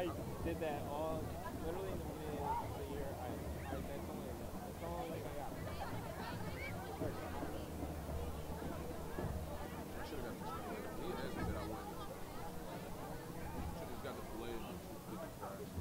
I did that all literally in the beginning of the year. That's the only thing I got. I should have got the Chick-fil-A. He asked me that I wanted the Chick-fil-A. Should have just got the filet and the 250 fries.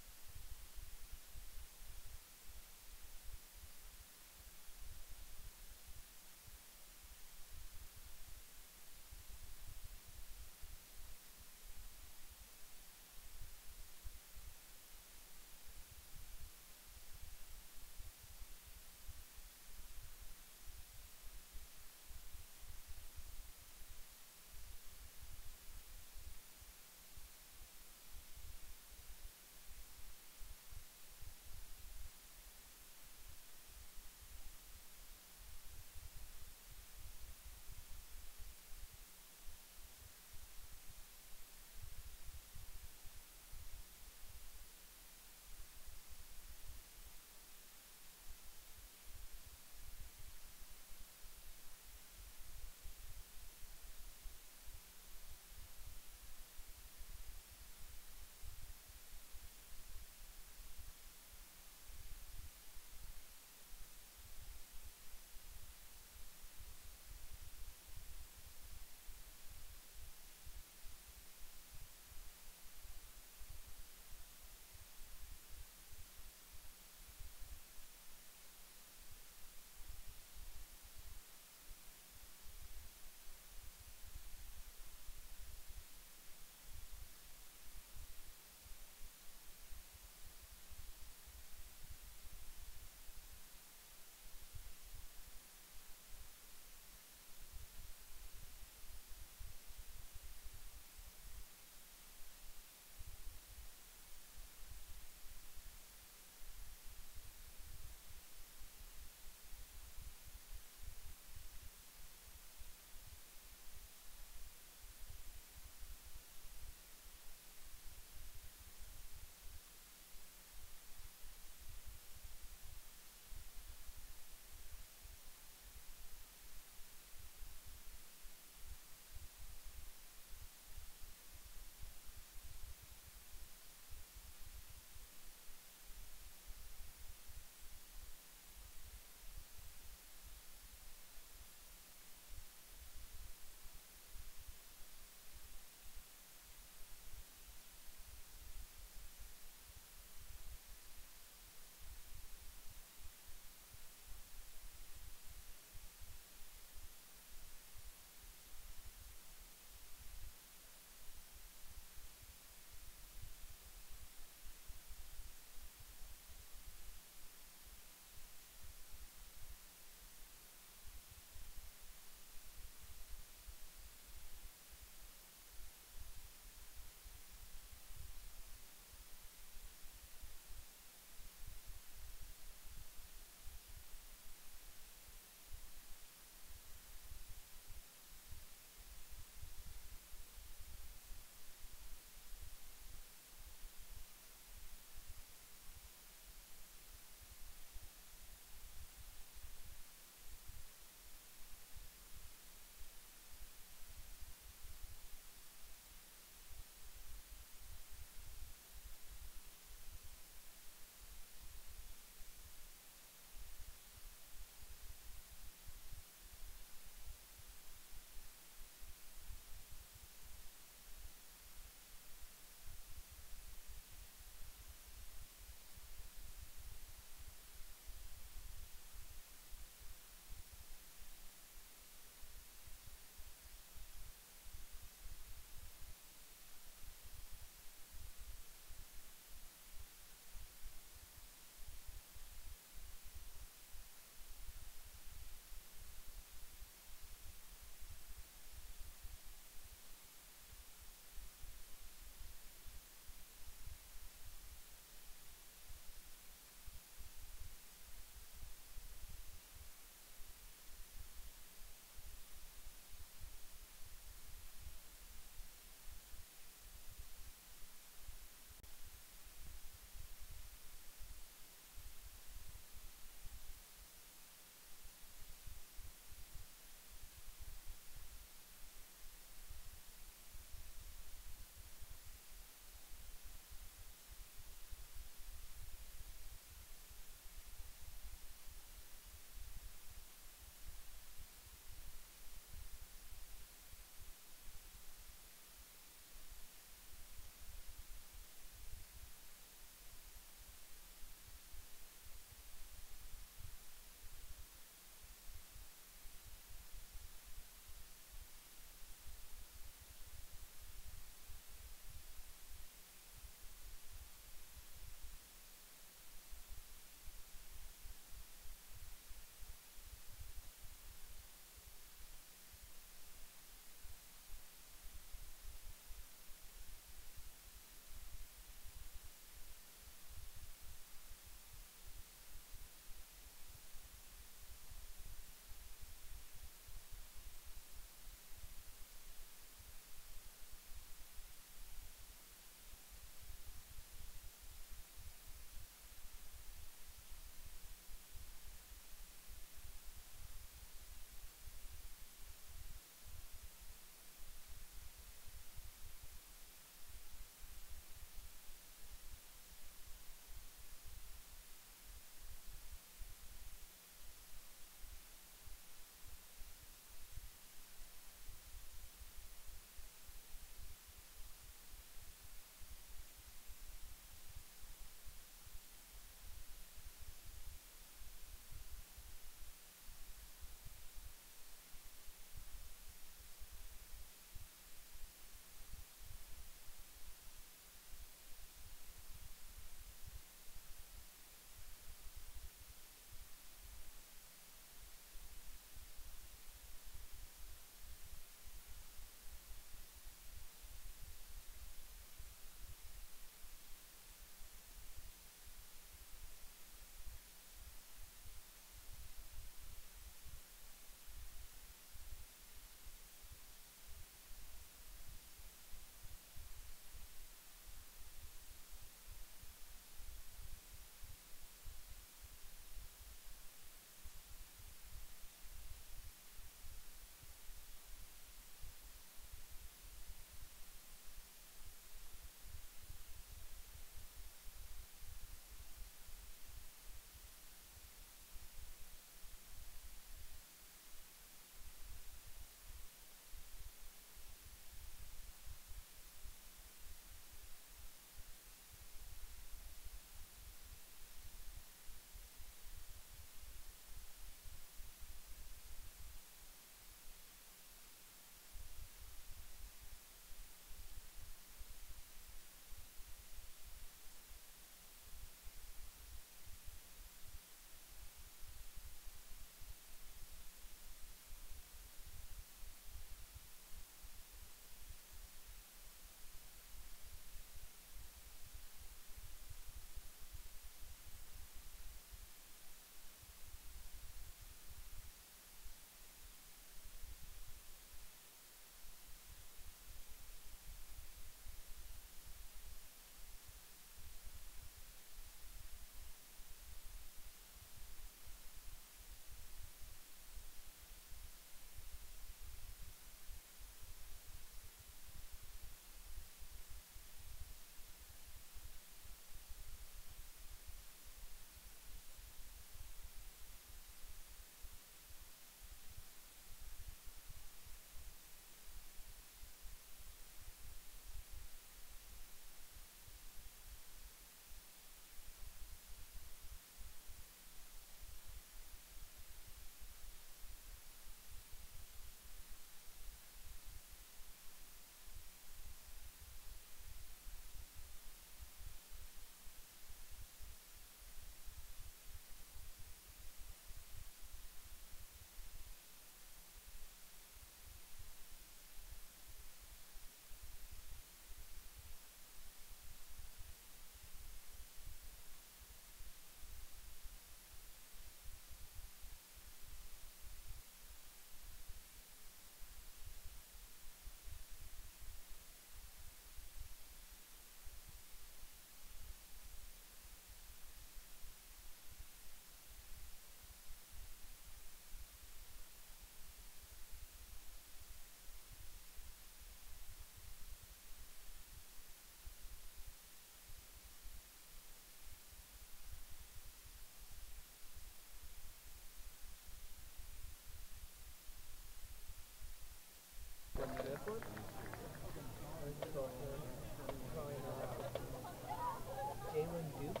Jalen Duke.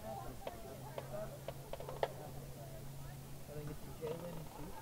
I think it's Jalen Duke.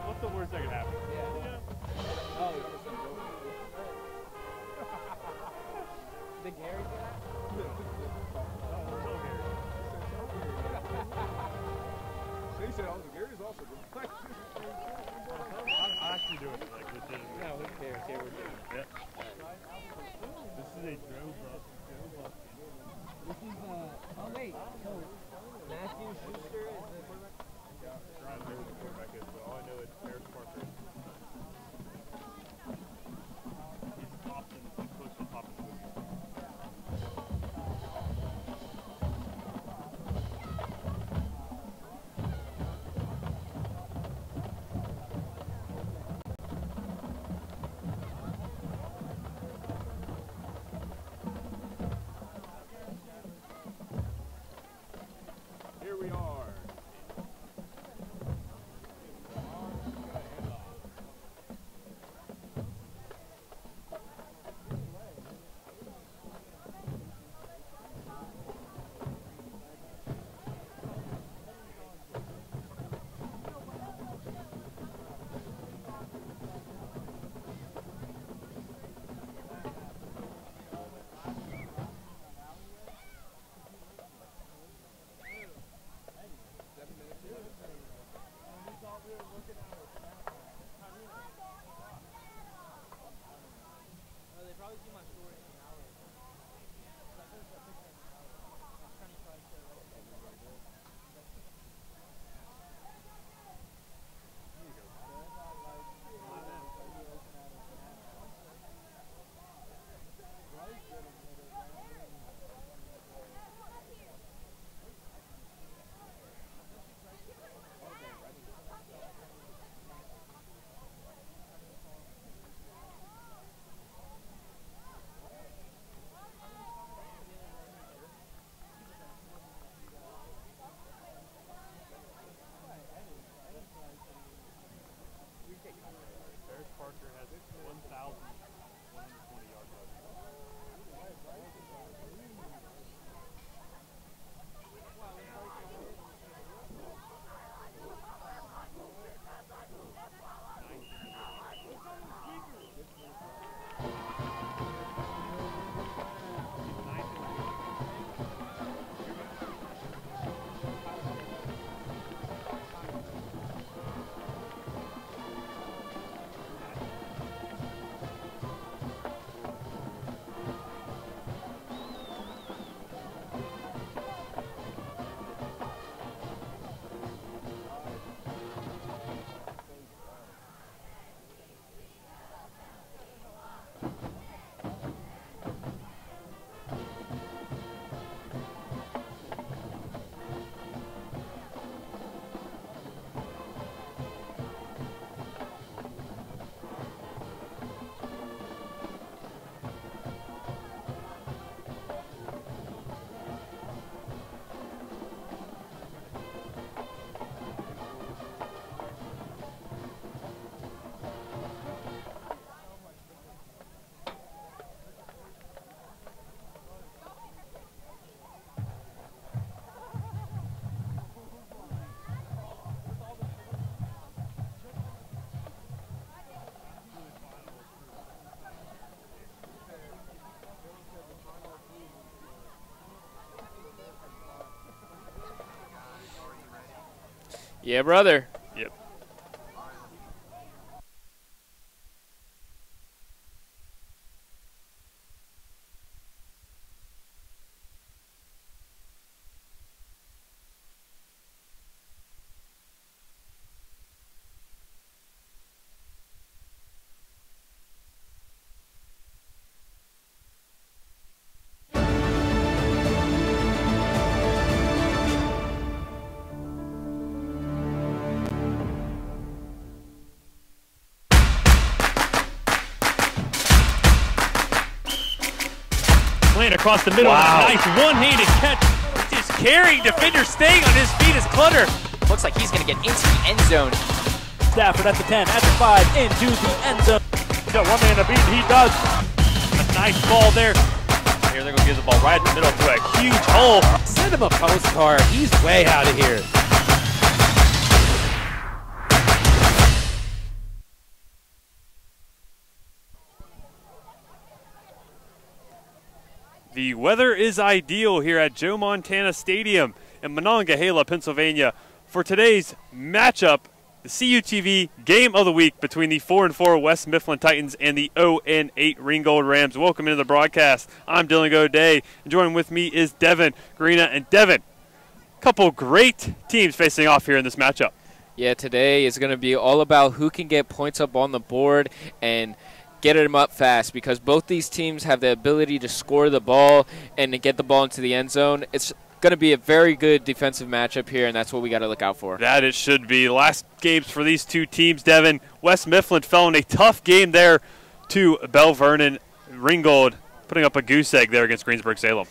What's the worst that could happen? Oh, the Gary guy? They said also Gary's also good. I'm actually doing it, like, legitimately. No, who cares? Yeah, we're doing it. Yeah. This is a drove up. This is, oh wait, so Matthew Schuster is the quarterback? I don't know who the quarterback is, but all I know is Paris Parker. He's Poppins. He's close to Poppins with me. Yeah, brother. Yep. Playing across the middle. Wow. Nice one-handed catch. Just carrying defender, staying on his feet is Clutter. Looks like he's going to get into the end zone. Stafford at the 10, at the 5, into the end zone. Got one man to beat. He does. A nice ball there. Here they're going to give the ball right in the middle through a huge hole. Send him a postcard. He's way out of here. The weather is ideal here at Joe Montana Stadium in Monongahela, Pennsylvania for today's matchup, the CUTV Game of the Week between the 4-4 West Mifflin Titans and the 0-8 Ringgold Rams. Welcome into the broadcast. I'm Dylan Goday, and joining with me is Devin Greena. And Devin, a couple great teams facing off here in this matchup. Yeah, today is going to be all about who can get points up on the board and get them up fast, because both these teams have the ability to score the ball and to get the ball into the end zone. It's going to be a very good defensive matchup here, and that's what we got to look out for. That it should be. Last games for these two teams, Devin. West Mifflin fell in a tough game there to Bell Vernon. Ringgold putting up a goose egg there against Greensburg-Salem.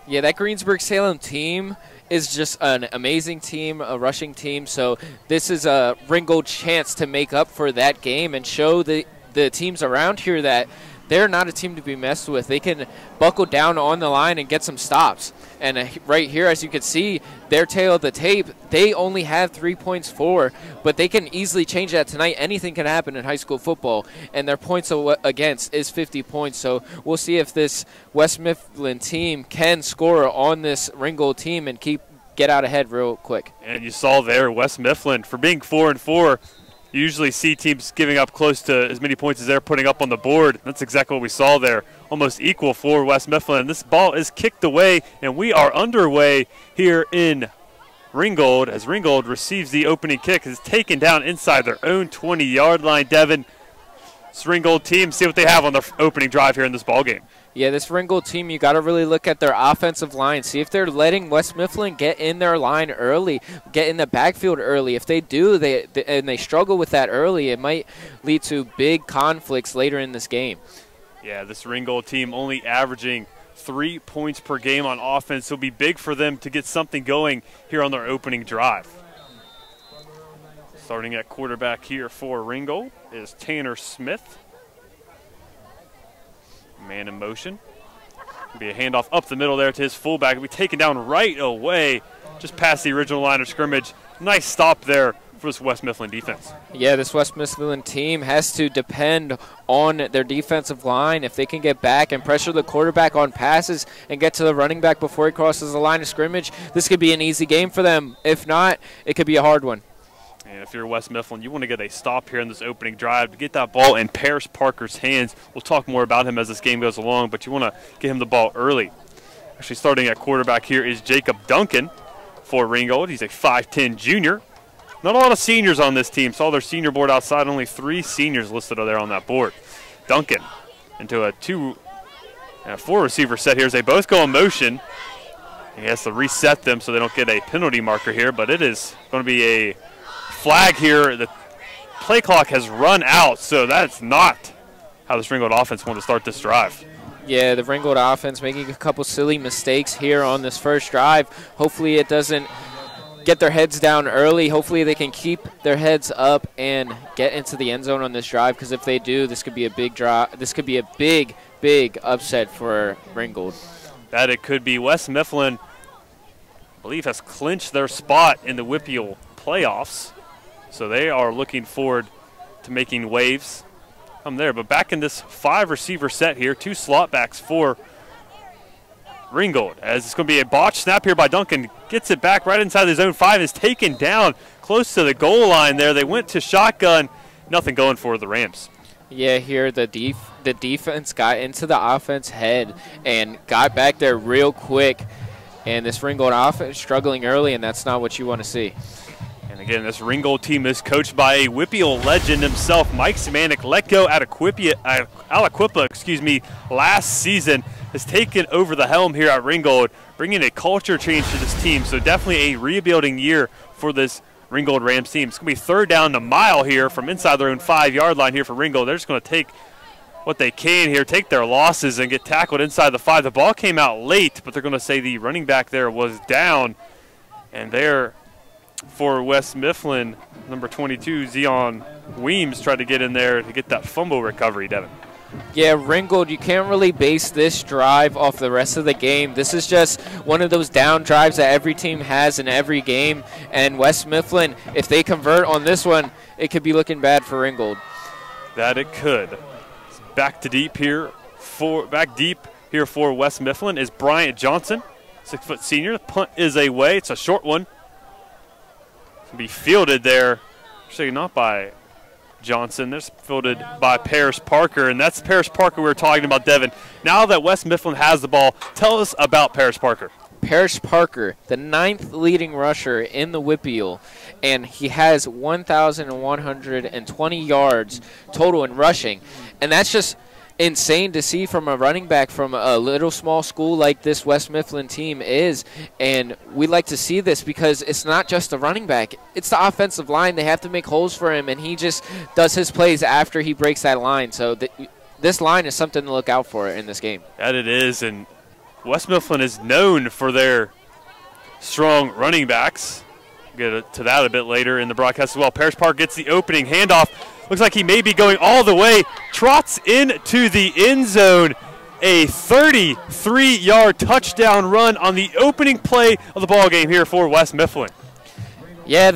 Yeah, that Greensburg-Salem team is just an amazing team, a rushing team. So this is a Ringgold chance to make up for that game and show the teams around here that they're not a team to be messed with. They can buckle down on the line and get some stops. And right here, as you can see, their tail of the tape, they only have 3 points for, but they can easily change that tonight. Anything can happen in high school football, and their points against is 50 points. So we'll see if this West Mifflin team can score on this Ringgold team and get out ahead real quick. And you saw there, West Mifflin, for being 4-4, you usually see teams giving up close to as many points as they're putting up on the board. That's exactly what we saw there. Almost equal for West Mifflin. This ball is kicked away, and we are underway here in Ringgold as Ringgold receives the opening kick. Is taken down inside their own 20-yard line. Devin, this Ringgold team, see what they have on their opening drive here in this ball game. Yeah, this Ringgold team, you got to really look at their offensive line. See if they're letting West Mifflin get in their line early, get in the backfield early. If they do, and they struggle with that early, it might lead to big conflicts later in this game. Yeah, this Ringgold team only averaging 3 points per game on offense. So it'll be big for them to get something going here on their opening drive. Starting at quarterback here for Ringgold is Tanner Smith. Man in motion. Be a handoff up the middle there to his fullback. It'll be taken down right away, just past the original line of scrimmage. Nice stop there for this West Mifflin defense. Yeah, this West Mifflin team has to depend on their defensive line. If they can get back and pressure the quarterback on passes and get to the running back before he crosses the line of scrimmage, this could be an easy game for them. If not, it could be a hard one. And if you're West Mifflin, you want to get a stop here in this opening drive to get that ball in Paris Parker's hands. We'll talk more about him as this game goes along, but you want to get him the ball early. Actually, starting at quarterback here is Jacob Duncan for Ringgold. He's a 5'10 junior. Not a lot of seniors on this team. Saw their senior board outside. Only 3 seniors listed there on that board. Duncan into a 4 receiver set here as they both go in motion. He has to reset them so they don't get a penalty marker here, but it is going to be a flag here. The play clock has run out, so that's not how this Ringgold offense wanted to start this drive. Yeah, the Ringgold offense making a couple silly mistakes here on this first drive. Hopefully it doesn't get their heads down early. Hopefully they can keep their heads up and get into the end zone on this drive, because if they do, this could be a big drive. This could be a big, big upset for Ringgold. That it could be. West Mifflin, I believe, has clinched their spot in the WPIAL playoffs. So they are looking forward to making waves from there. But back in this 5 receiver set here, 2 slot backs for Ringgold, as it's going to be a botched snap here by Duncan. Gets it back right inside the zone 5, is taken down close to the goal line there. They went to shotgun. Nothing going for the Rams. Yeah, here the defense got into the offense head and got back there real quick. And this Ringgold offense struggling early, and that's not what you want to see. And again, this Ringgold team is coached by a Whippeal legend himself, Mike Semanek. Let go at Aliquippa, last season. Has taken over the helm here at Ringgold, bringing a culture change to this team. So definitely a rebuilding year for this Ringgold Rams team. It's going to be 3rd down a mile here from inside their own 5-yard line here for Ringgold. They're just going to take what they can here, take their losses and get tackled inside the 5. The ball came out late, but they're going to say the running back there was down. And there for West Mifflin, number 22, Zion Weems tried to get in there to get that fumble recovery, Devin. Yeah, Ringgold, you can't really base this drive off the rest of the game. This is just one of those down drives that every team has in every game. And West Mifflin, if they convert on this one, it could be looking bad for Ringgold. That it could. Back deep here for West Mifflin is Bryant Johnson, 6-foot senior. The punt is away. It's a short one. It's going to be fielded there. Actually, not by Johnson. This fielded by Paris Parker, and that's Paris Parker we were talking about, Devin. Now that West Mifflin has the ball, tell us about Paris Parker. Paris Parker, the 9th leading rusher in the Whippeal, and he has 1,120 yards total in rushing. And that's just insane to see from a running back from a little small school like this West Mifflin team is. And we like to see this because it's not just the running back. It's the offensive line. They have to make holes for him, and he just does his plays after he breaks that line. So this line is something to look out for in this game. That it is, and West Mifflin is known for their strong running backs. We'll get to that a bit later in the broadcast as well. Paris Park gets the opening handoff. Looks like he may be going all the way. Trots into the end zone. A 33-yard touchdown run on the opening play of the ballgame here for West Mifflin. Yeah,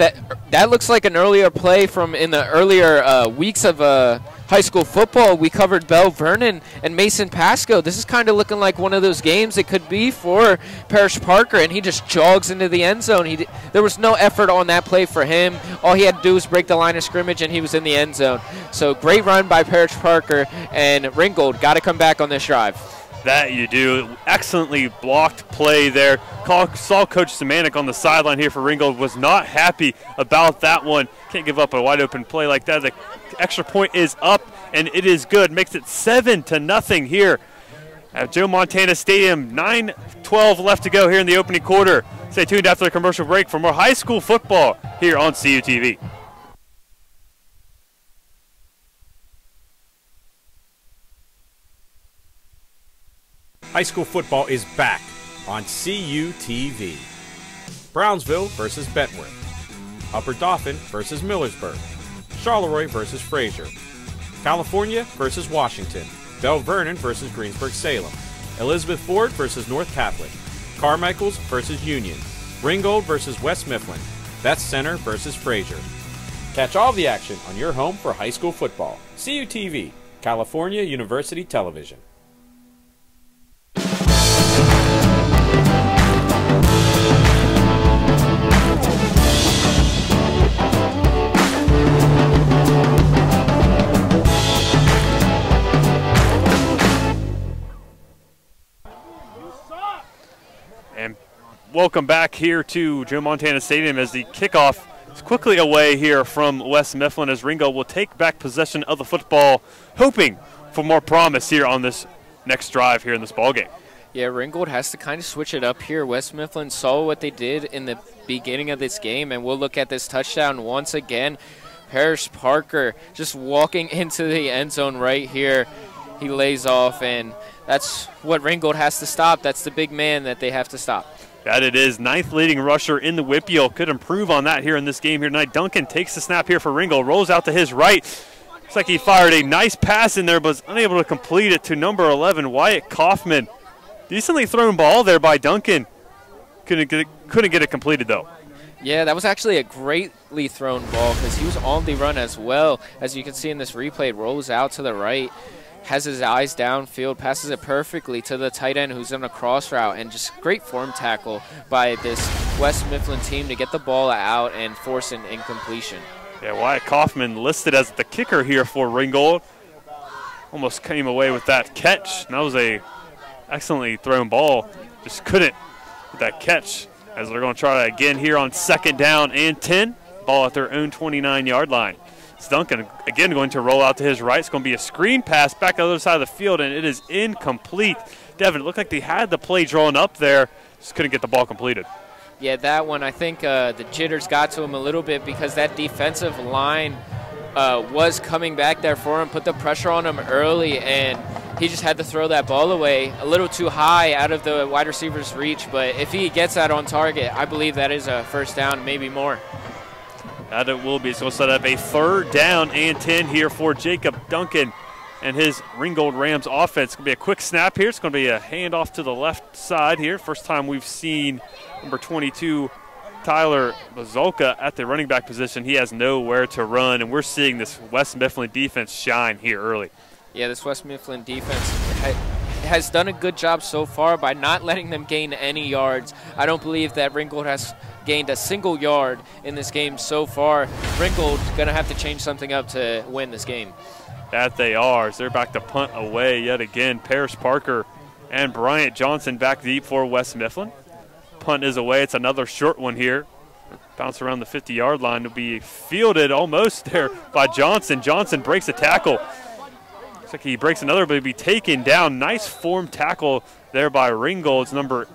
that looks like an earlier play from in the earlier weeks of high school football. We covered Bell Vernon and Mason Pasco. This is kind of looking like one of those games it could be for Parrish Parker, and he just jogs into the end zone. There was no effort on that play for him. All he had to do was break the line of scrimmage, and he was in the end zone. So great run by Parrish Parker, and Ringgold got to come back on this drive. That you do. Excellently blocked play there. Saw Coach Semanek on the sideline here for Ringgold. Was not happy about that one. Can't give up a wide open play like that. The extra point is up, and it is good. Makes it 7-0 here at Joe Montana Stadium. 9:12 left to go here in the opening quarter. Stay tuned after the commercial break for more high school football here on CUTV. High school football is back on CUTV. Brownsville versus Bentworth. Upper Dauphin versus Millersburg. Charleroi versus Fraser. California versus Washington. Bell Vernon versus Greensburg-Salem. Elizabeth Ford versus North Catholic. Carmichaels versus Union. Ringgold versus West Mifflin. That's Center versus Fraser. Catch all the action on your home for high school football. CUTV, California University Television. And welcome back here to Joe Montana Stadium as the kickoff is quickly away here from West Mifflin as Ringgold will take back possession of the football, hoping for more promise here on this next drive here in this ballgame. Yeah, Ringgold has to kind of switch it up here. West Mifflin saw what they did in the beginning of this game, and we'll look at this touchdown once again. Parrish Parker just walking into the end zone right here. He lays off, and that's what Ringgold has to stop. That's the big man that they have to stop. That it is. 9th leading rusher in the Whippeal. Could improve on that here in this game here tonight. Duncan takes the snap here for Ringgold. Rolls out to his right. Looks like he fired a nice pass in there, but was unable to complete it to number 11, Wyatt Kaufman. Decently thrown ball there by Duncan. Couldn't get it completed, though. Yeah, that was actually a greatly thrown ball because he was on the run as well. As you can see in this replay, it rolls out to the right. has his eyes downfield, passes it perfectly to the tight end who's on a cross route, and just great form tackle by this West Mifflin team to get the ball out and force an incompletion. Yeah, Wyatt Kaufman listed as the kicker here for Ringgold. Almost came away with that catch. And that was a excellently thrown ball. Just couldn't with that catch, as they're going to try that again here on 2nd down and 10. Ball at their own 29-yard line. It's Duncan again going to roll out to his right. It's going to be a screen pass back on the other side of the field, and it is incomplete. Devin, it looked like they had the play drawn up there. Just couldn't get the ball completed. Yeah, that one, I think the jitters got to him a little bit because that defensive line was coming back there for him, put the pressure on him early, and he just had to throw that ball away a little too high out of the wide receiver's reach. But if he gets that on target, I believe that is a 1st down, maybe more. That it will be. It's going to set up a 3rd down and 10 here for Jacob Duncan and his Ringgold Rams offense. It's going to be a quick snap here. It's going to be a handoff to the left side here. First time we've seen number 22, Tyler Mazolka, at the running back position. He has nowhere to run, and we're seeing this West Mifflin defense shine here early. Yeah, this West Mifflin defense has done a good job so far by not letting them gain any yards. I don't believe that Ringgold has gained a single yard in this game so far. Ringgold's going to have to change something up to win this game. That they are, as they're back to punt away yet again. Parrish Parker and Bryant Johnson back deep for West Mifflin. Punt is away. It's another short one here. Bounce around the 50-yard line to be fielded almost there by Johnson. Johnson breaks a tackle. Looks like he breaks another, but he'll be taken down. Nice form tackle there by Ringgold. It's number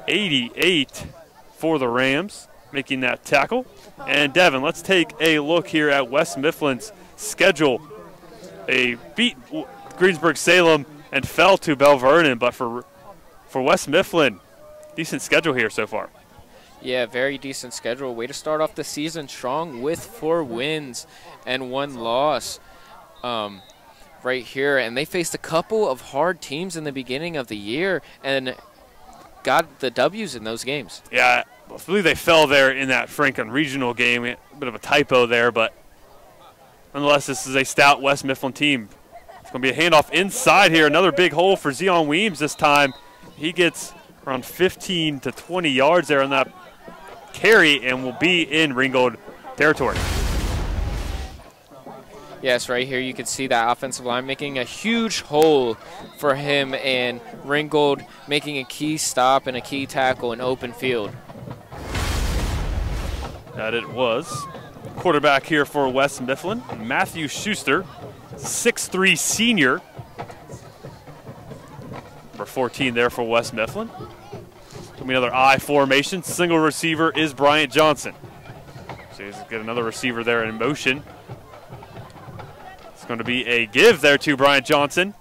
88 for the Rams, making that tackle. And Devin, let's take a look here at West Mifflin's schedule. They beat Greensburg-Salem and fell to Bell Vernon, but for West Mifflin, decent schedule here so far. Yeah, very decent schedule. Way to start off the season strong with 4 wins and 1 loss right here. And they faced a couple of hard teams in the beginning of the year and got the W's in those games. Yeah, I believe they fell there in that Franklin Regional game. A bit of a typo there, but nonetheless, this is a stout West Mifflin team. It's going to be a handoff inside here. Another big hole for Zion Weems this time. He gets around 15 to 20 yards there on that carry and will be in Ringgold territory. Yes, right here you can see that offensive line making a huge hole for him, and Ringgold making a key stop and a key tackle in open field. That it was. Quarterback here for West Mifflin, Matthew Schuster, 6'3" senior. Number 14 there for West Mifflin. Give me another I formation. Single receiver is Bryant Johnson. So he's got another receiver there in motion. It's going to be a give there to Bryant Johnson.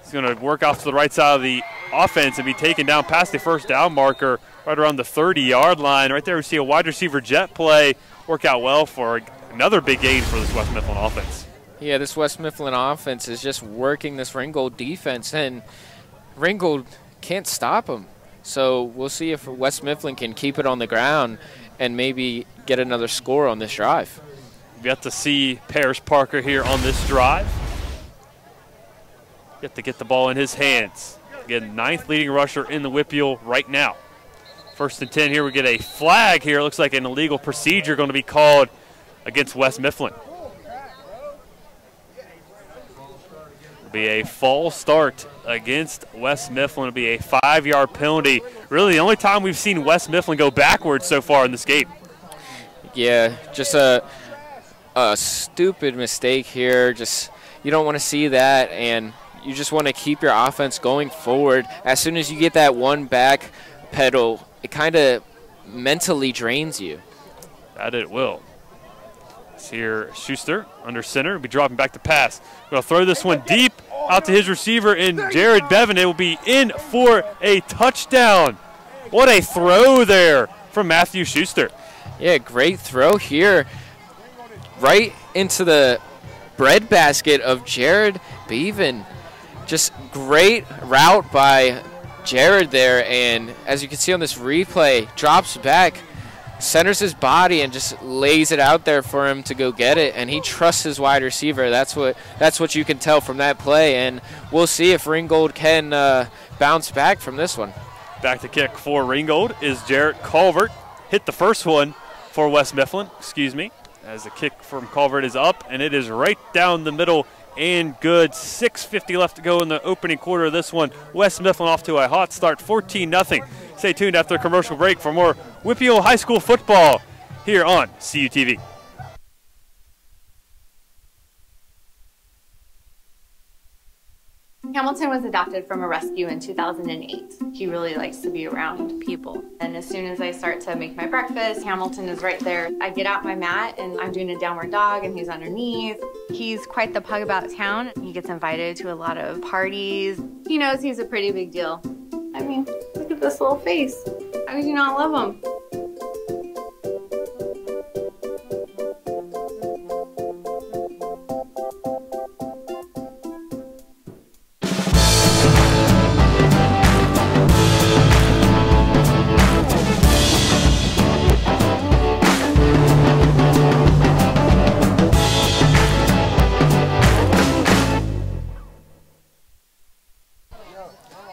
He's going to work off to the right side of the offense and be taken down past the 1st down marker right around the 30-yard line. Right there we see a wide receiver jet play work out well for another big gain for this West Mifflin offense. Yeah, this West Mifflin offense is just working this Ringgold defense, and Ringgold can't stop them. So we'll see if West Mifflin can keep it on the ground and maybe get another score on this drive. We've got to see Parrish Parker here on this drive. Get to get the ball in his hands. Again, 9th leading rusher in the WPIAL right now. 1st and 10 here. We get a flag here. Looks like an illegal procedure going to be called against West Mifflin. It'll be a false start against West Mifflin. It'll be a 5-yard penalty. Really the only time we've seen West Mifflin go backwards so far in this game. Yeah, just a stupid mistake here. Just you don't want to see that, and you just want to keep your offense going forward. As soon as you get that one back pedal, it kind of mentally drains you. That it will. It's here Schuster under center. Will be dropping back to pass. We'll throw this one deep out to his receiver, and Jared Bevan. It will be in for a touchdown. What a throw there from Matthew Schuster. Yeah, great throw here. Right into the breadbasket of Jared Bevan. Just great route by Jared there, and as you can see on this replay, drops back centers his body and just lays it out there for him to go get it, and he trusts his wide receiver. That's what you can tell from that play, and we'll see if Ringgold can bounce back from this one. Back to kick for Ringgold is Jarrett Culvert. Hit the first one for West Mifflin, as the kick from Culvert is up, and it is right down the middle and good. 6:50 left to go in the opening quarter of this one. West Mifflin off to a hot start, 14-0. Stay tuned after a commercial break for more Whippy High School football here on CUTV. Hamilton was adopted from a rescue in 2008. He really likes to be around people. And as soon as I start to make my breakfast, Hamilton is right there. I get out my mat and I'm doing a downward dog and he's underneath. He's quite the pug about town. He gets invited to a lot of parties. He knows he's a pretty big deal. I mean, look at this little face. How could you not love him?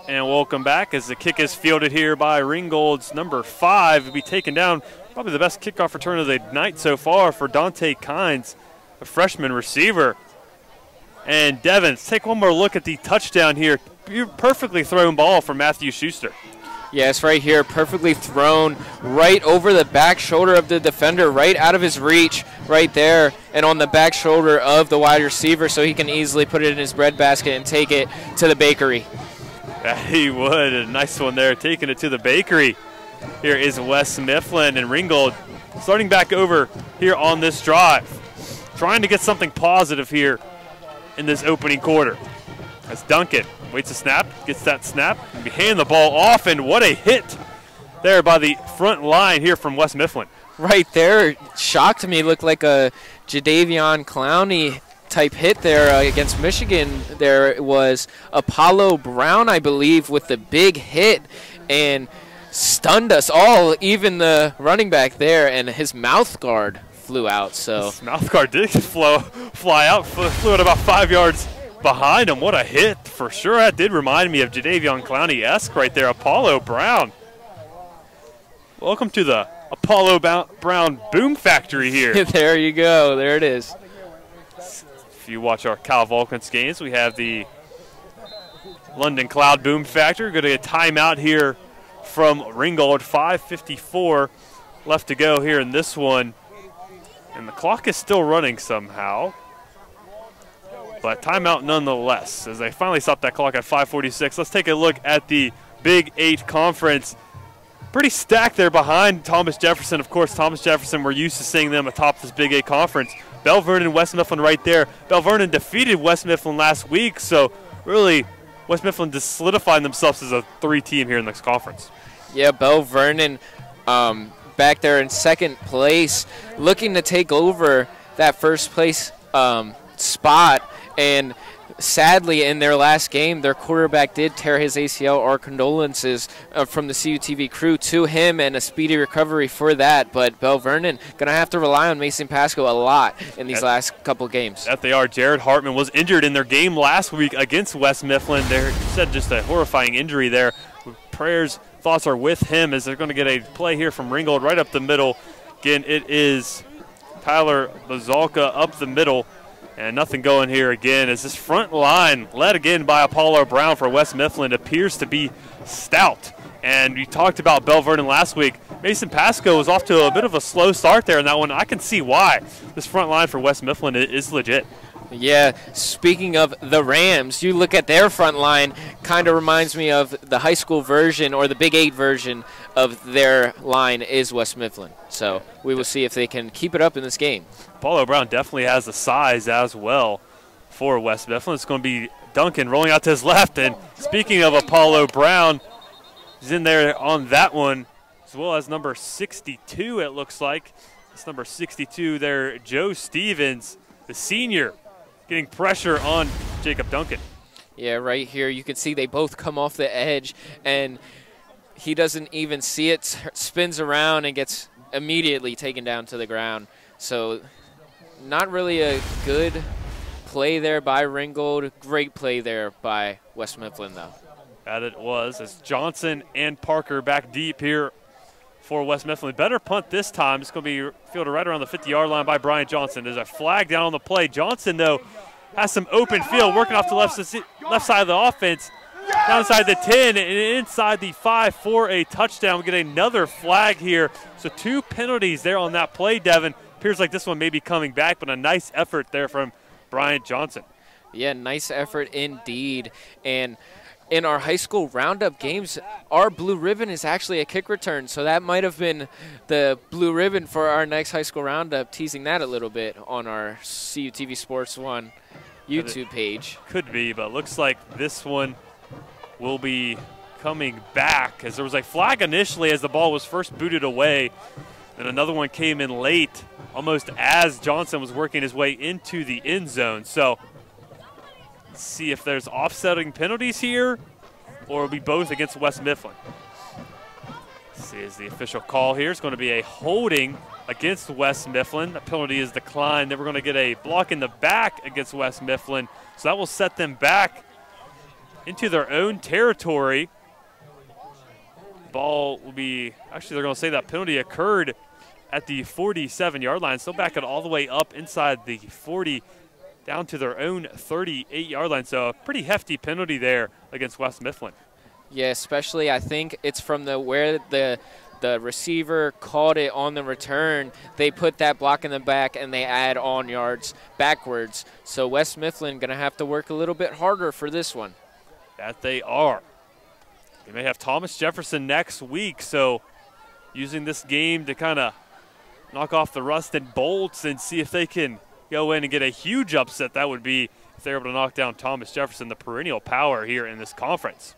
And welcome back as the kick is fielded here by Ringgold's number 5. Will be taken down, probably the best kickoff return of the night so far for Dante Kynes, a freshman receiver. And Devins, take one more look at the touchdown here. Perfectly thrown ball from Matthew Schuster. Yes, right here, perfectly thrown right over the back shoulder of the defender, right out of his reach, right there, and on the back shoulder of the wide receiver, so he can easily put it in his breadbasket and take it to the bakery. He would. A nice one there, taking it to the bakery. Here is Wes Mifflin and Ringgold starting back over here on this drive. Trying to get something positive here in this opening quarter. As Duncan waits a snap, gets that snap, and hand the ball off, and what a hit there by the front line here from Wes Mifflin. Right there, shocked me, looked like a Jadavion Clowney type hit there against Michigan. There was Apollo Brown, I believe, with the big hit and stunned us all, even the running back there, and his mouth guard flew out. So his mouth guard did fly out, flew at about 5 yards behind him. What a hit for sure. That did remind me of Jadavion Clowney-esque right there. Apollo Brown. Welcome to the Apollo Brown Boom Factory here. There you go. There it is. If you watch our Cal Vulcans games, we have the London Cloud Boom Factor. Going to get a timeout here from Ringgold. 5:54 left to go here in this one. And the clock is still running somehow. But timeout nonetheless, as they finally stop that clock at 5:46. Let's take a look at the Big 8 Conference. Pretty stacked there behind Thomas Jefferson. Of course, Thomas Jefferson, we're used to seeing them atop this Big 8 Conference. Bell Vernon, West Mifflin right there. Bell Vernon defeated West Mifflin last week, so really West Mifflin just solidifying themselves as a 3 team here in this conference. Yeah, Bell Vernon back there in second place, looking to take over that first place spot. And sadly, in their last game, their quarterback did tear his ACL. Our condolences from the CUTV crew to him, and a speedy recovery for that. But Bell Vernon going to have to rely on Mason Pasco a lot in these last couple games. That they are. Jared Hartman was injured in their game last week against West Mifflin. They said just a horrifying injury there. Prayers, thoughts are with him as they're going to get a play here from Ringgold right up the middle. Again, it is Tyler Bazalka up the middle. And nothing going here again as this front line, led again by Apollo Brown for West Mifflin, appears to be stout. And we talked about Bell Vernon last week. Mason Pasco was off to a bit of a slow start there in that one. I can see why. This front line for West Mifflin is legit. Yeah, speaking of the Rams, you look at their front line, kind of reminds me of the high school version or the Big 8 version of their line is West Mifflin. So we will see if they can keep it up in this game. Apollo Brown definitely has the size as well for West Mifflin. It's going to be Duncan rolling out to his left. And speaking of Apollo Brown, he's in there on that one, as well as number 62, it looks like. It's number 62 there, Joe Stevens, the senior, getting pressure on Jacob Duncan. Yeah, right here you can see they both come off the edge, and he doesn't even see it, spins around and gets immediately taken down to the ground. So not really a good play there by Ringgold. Great play there by West Mifflin, though. That it was, as Johnson and Parker back deep here for West Mifflin. Better punt this time. It's going to be fielded right around the 50-yard line by Brian Johnson. There's a flag down on the play. Johnson, though, has some open field, working off the left side of the offense, down inside the 10 and inside the 5 for a touchdown. We get another flag here. So 2 penalties there on that play, Devin. Appears like this one may be coming back, but a nice effort there from Brian Johnson. Yeah, nice effort indeed. And in our high school roundup games, our blue ribbon is actually a kick return. So that might have been the blue ribbon for our next high school roundup, teasing that a little bit on our CUTV Sports 1 YouTube page. Could be, but looks like this one will be coming back, as there was a flag initially as the ball was first booted away. Then another one came in late, almost as Johnson was working his way into the end zone. So let's see if there's offsetting penalties here, or it'll be both against West Mifflin. Let's see, is the official call here. It's going to be a holding against West Mifflin. The penalty is declined. Then we're going to get a block in the back against West Mifflin. So that will set them back into their own territory. Ball will be, actually they're going to say that penalty occurred at the 47-yard line. Still back it all the way up inside the 40, down to their own 38-yard line. So a pretty hefty penalty there against West Mifflin. Yeah, especially I think it's from where the receiver caught it on the return. They put that block in the back and they add on yards backwards. So West Mifflin going to have to work a little bit harder for this one. That they are. They may have Thomas Jefferson next week, so using this game to kind of knock off the rust and bolts and see if they can go in and get a huge upset. That would be if they're able to knock down Thomas Jefferson, the perennial power here in this conference.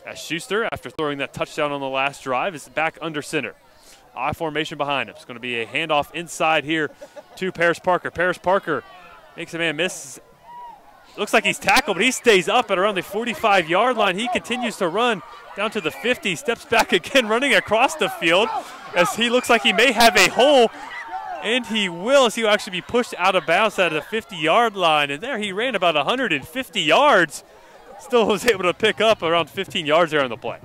As Schuster, after throwing that touchdown on the last drive, is back under center. I formation behind him. It's going to be a handoff inside here to Paris Parker. Paris Parker makes a man miss. Looks like he's tackled, but he stays up at around the 45-yard line. He continues to run down to the 50, steps back again, running across the field as he looks like he may have a hole, and he will, as he will actually be pushed out of bounds at the 50-yard line. And there he ran about 150 yards. Still was able to pick up around 15 yards there on the play.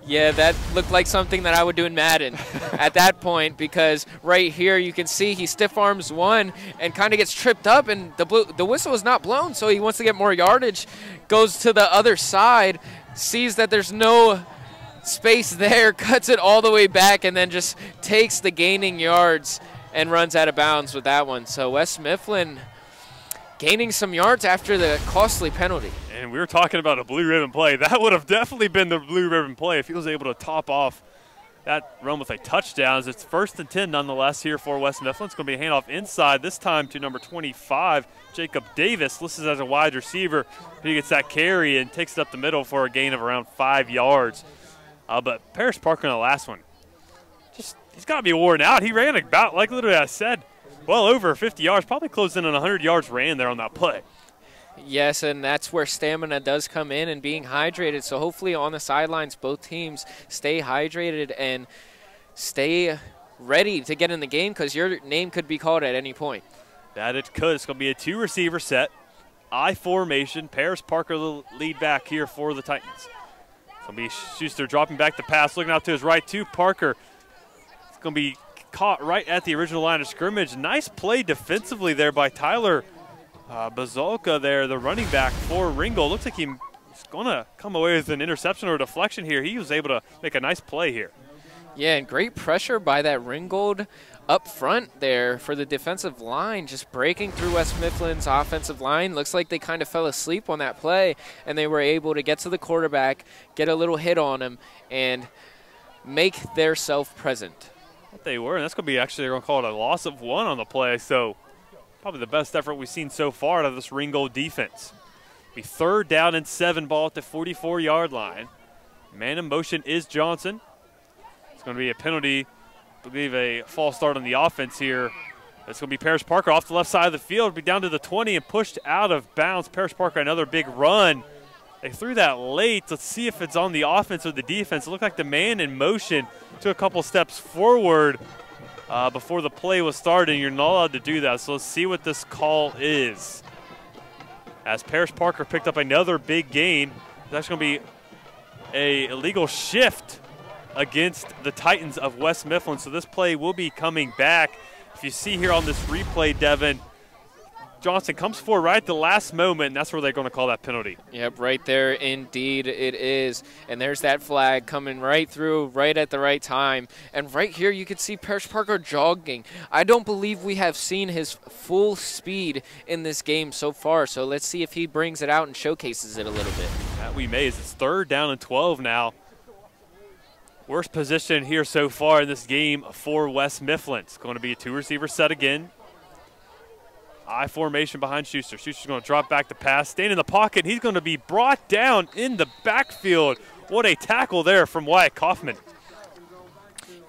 Yeah, that looked like something that I would do in Madden at that point, because right here you can see he stiff arms one and kind of gets tripped up, and the whistle is not blown, so he wants to get more yardage, goes to the other side, sees that there's no space there, cuts it all the way back, and then just takes the gaining yards and runs out of bounds with that one. So West Mifflin gaining some yards after the costly penalty. And we were talking about a blue ribbon play. That would have definitely been the blue ribbon play if he was able to top off that run with a touchdown. It's 1st and 10 nonetheless here for West Mifflin. It's going to be a handoff inside, this time to number 25, Jacob Davis, listed as a wide receiver. He gets that carry and takes it up the middle for a gain of around 5 yards. But Paris Parker on the last one, he's got to be worn out. He ran about, like literally I said, well over 50 yards, probably closed in on 100 yards ran there on that play. Yes, and that's where stamina does come in and being hydrated. So hopefully on the sidelines, both teams stay hydrated and stay ready to get in the game, because your name could be called at any point. That it could. It's going to be a 2-receiver set. I formation. Paris Parker the lead back here for the Titans. It's going to be Schuster dropping back the pass, looking out to his right to Parker. It's going to be caught right at the original line of scrimmage. Nice play defensively there by Tyler Bazolka there, the running back for Ringgold. Looks like he's going to come away with an interception or a deflection here. He was able to make a nice play here. Yeah, and great pressure by that Ringgold up front there for the defensive line, just breaking through West Mifflin's offensive line. Looks like they kind of fell asleep on that play, and they were able to get to the quarterback, get a little hit on him, and make their self present. They were, and that's going to be actually, they're going to call it a loss of 1 on the play. So probably the best effort we've seen so far out of this Ringgold defense. Be 3rd down and 7, ball at the 44-yard line. Man in motion is Johnson. It's going to be a penalty, I believe a false start on the offense here. It's going to be Paris Parker off the left side of the field, be down to the 20 and pushed out of bounds. Paris Parker, another big run. They threw that late. Let's see if it's on the offense or the defense. It looked like the man in motion took a couple steps forward before the play was starting. You're not allowed to do that, so let's see what this call is. As Parrish Parker picked up another big gain, that's going to be a illegal shift against the Titans of West Mifflin, so this play will be coming back. If you see here on this replay, Devin, Johnson comes forward right at the last moment, and that's where they're going to call that penalty. Yep, right there indeed it is. And there's that flag coming right through, right at the right time. And right here you can see Parrish Parker jogging. I don't believe we have seen his full speed in this game so far, so let's see if he brings it out and showcases it a little bit. That we may, as it's 3rd down and 12 now. Worst position here so far in this game for West Mifflin. It's going to be a 2-receiver set again. I formation behind Schuster. Schuster's going to drop back the pass, staying in the pocket. He's going to be brought down in the backfield. What a tackle there from Wyatt Kaufman.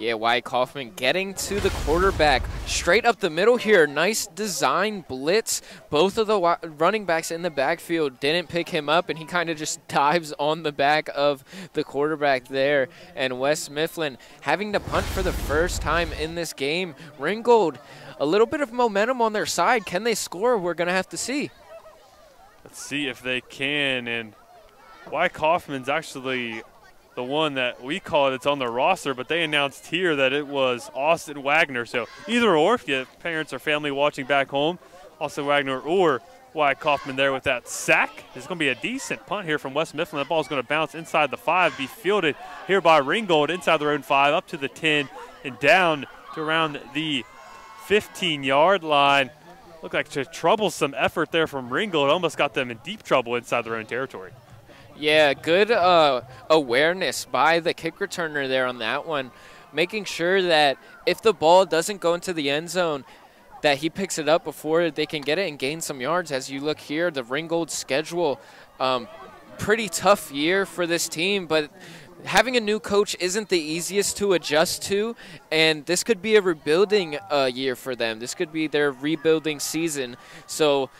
Yeah, Wyatt Kaufman getting to the quarterback straight up the middle here. Nice design blitz. Both of the running backs in the backfield didn't pick him up, and he kind of just dives on the back of the quarterback there. And West Mifflin having to punt for the first time in this game. Ringgold, a little bit of momentum on their side. Can they score? We're going to have to see. Let's see if they can. And Wyatt Kaufman's actually the one that we call it's on the roster, but they announced here that it was Austin Wagner. So either or, if you have parents or family watching back home, Austin Wagner or Wyatt Kaufman there with that sack. It's going to be a decent punt here from West Mifflin. That ball is going to bounce inside the 5, be fielded here by Ringgold inside their own 5, up to the 10, and down to around the 15-yard line. Looked like a troublesome effort there from Ringgold. Almost got them in deep trouble inside their own territory. Yeah, good awareness by the kick returner there on that one, making sure that if the ball doesn't go into the end zone, that he picks it up before they can get it and gain some yards. As you look here, the Ringgold schedule, pretty tough year for this team, but having a new coach isn't the easiest to adjust to, and this could be a rebuilding year for them. This could be their rebuilding season. So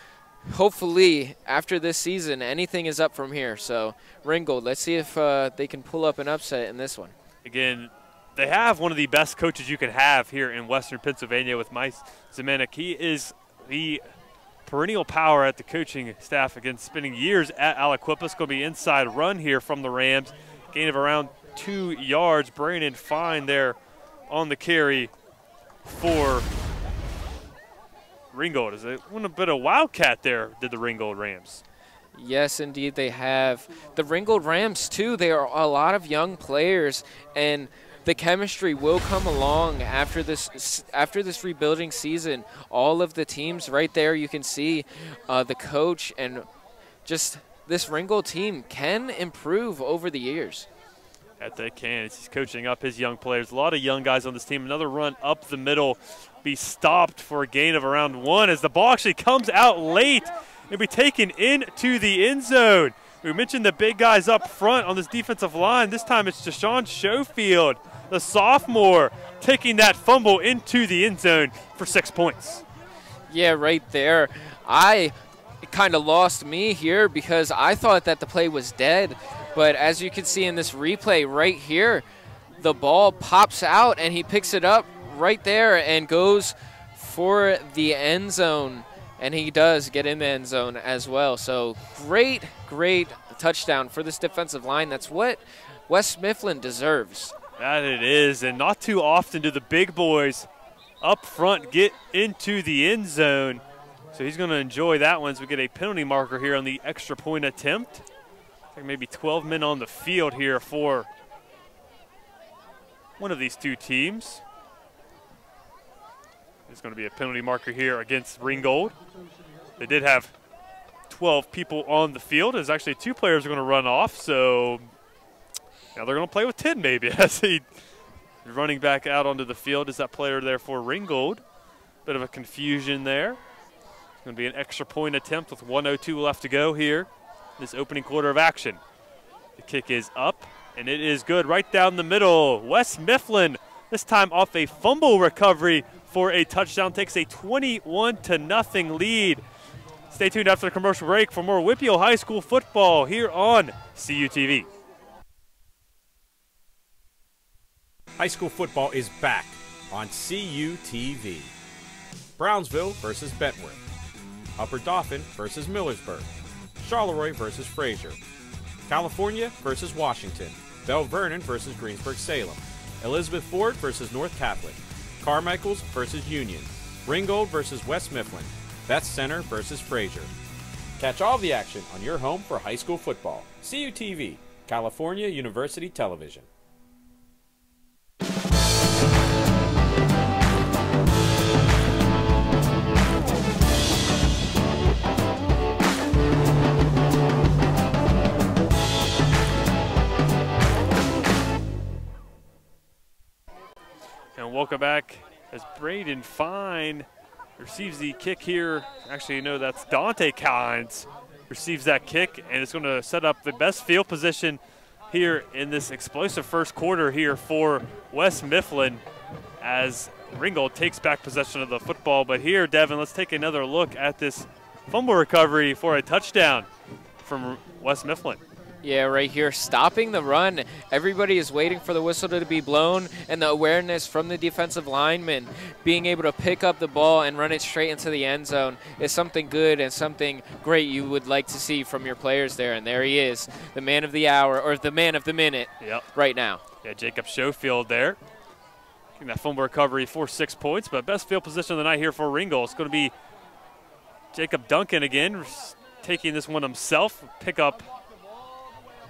hopefully after this season, anything is up from here. So Ringgold, let's see if they can pull up an upset in this one. Again, they have one of the best coaches you can have here in Western Pennsylvania with Mike Zemanek. He is the perennial power at the coaching staff, again, spending years at Aliquippa. It's going to be inside run here from the Rams. Gain of around 2 yards. Brandon Fine there on the carry for Ringgold. Is it a bit of wildcat there, did the Ringgold Rams? Yes, indeed they have. The Ringgold Rams, too, they are a lot of young players, and the chemistry will come along after this rebuilding season. All of the teams right there, you can see the coach, and just this Ringgold team can improve over the years. That they can. He's coaching up his young players. A lot of young guys on this team. Another run up the middle, be stopped for a gain of around 1 as the ball actually comes out late and be taken into the end zone. We mentioned the big guys up front on this defensive line. This time it's Deshaun Schofield, the sophomore, taking that fumble into the end zone for 6 points. Yeah, right there. It kind of lost me here because I thought that the play was dead. But as you can see in this replay right here, the ball pops out and he picks it up right there and goes for the end zone. And he does get in the end zone as well. So great, great touchdown for this defensive line. That's what West Mifflin deserves. That it is, and not too often do the big boys up front get into the end zone. So he's going to enjoy that one as we get a penalty marker here on the extra point attempt. I think maybe 12 men on the field here for one of these two teams. There's going to be a penalty marker here against Ringgold. They did have 12 people on the field. There's actually 2 players are going to run off, so now they're going to play with 10 maybe as he running back out onto the field is that player there for Ringgold. Bit of a confusion there. It's going to be an extra point attempt with 1:02 left to go here. This opening quarter of action. The kick is up, and it is good right down the middle. West Mifflin, this time off a fumble recovery for a touchdown, takes a 21-0 lead. Stay tuned after the commercial break for more Whitfield High School football here on CUTV. High school football is back on CUTV. Brownsville versus Bentworth. Upper Dauphin versus Millersburg. Charleroi versus Fraser. California versus Washington. Belle Vernon versus Greensburg-Salem. Elizabeth Ford versus North Catholic. Carmichaels versus Union. Ringgold versus West Mifflin. Beth Center versus Fraser. Catch all the action on your home for high school football. CUTV, California University Television. And welcome back as Braden Fine receives the kick here. Actually, you know, that's Dante Kynes receives that kick, and it's going to set up the best field position here in this explosive first quarter here for West Mifflin as Ringgold takes back possession of the football. But here, Devin, let's take another look at this fumble recovery for a touchdown from West Mifflin. Yeah, right here, stopping the run. Everybody is waiting for the whistle to be blown, and the awareness from the defensive lineman being able to pick up the ball and run it straight into the end zone is something good and something great you would like to see from your players there. And there he is, the man of the hour, or the man of the minute right now. Yeah, Jacob Schofield there. Getting that fumble recovery for 6 points, but best field position of the night here for Ringgold. It's going to be Jacob Duncan again, taking this one himself, pick up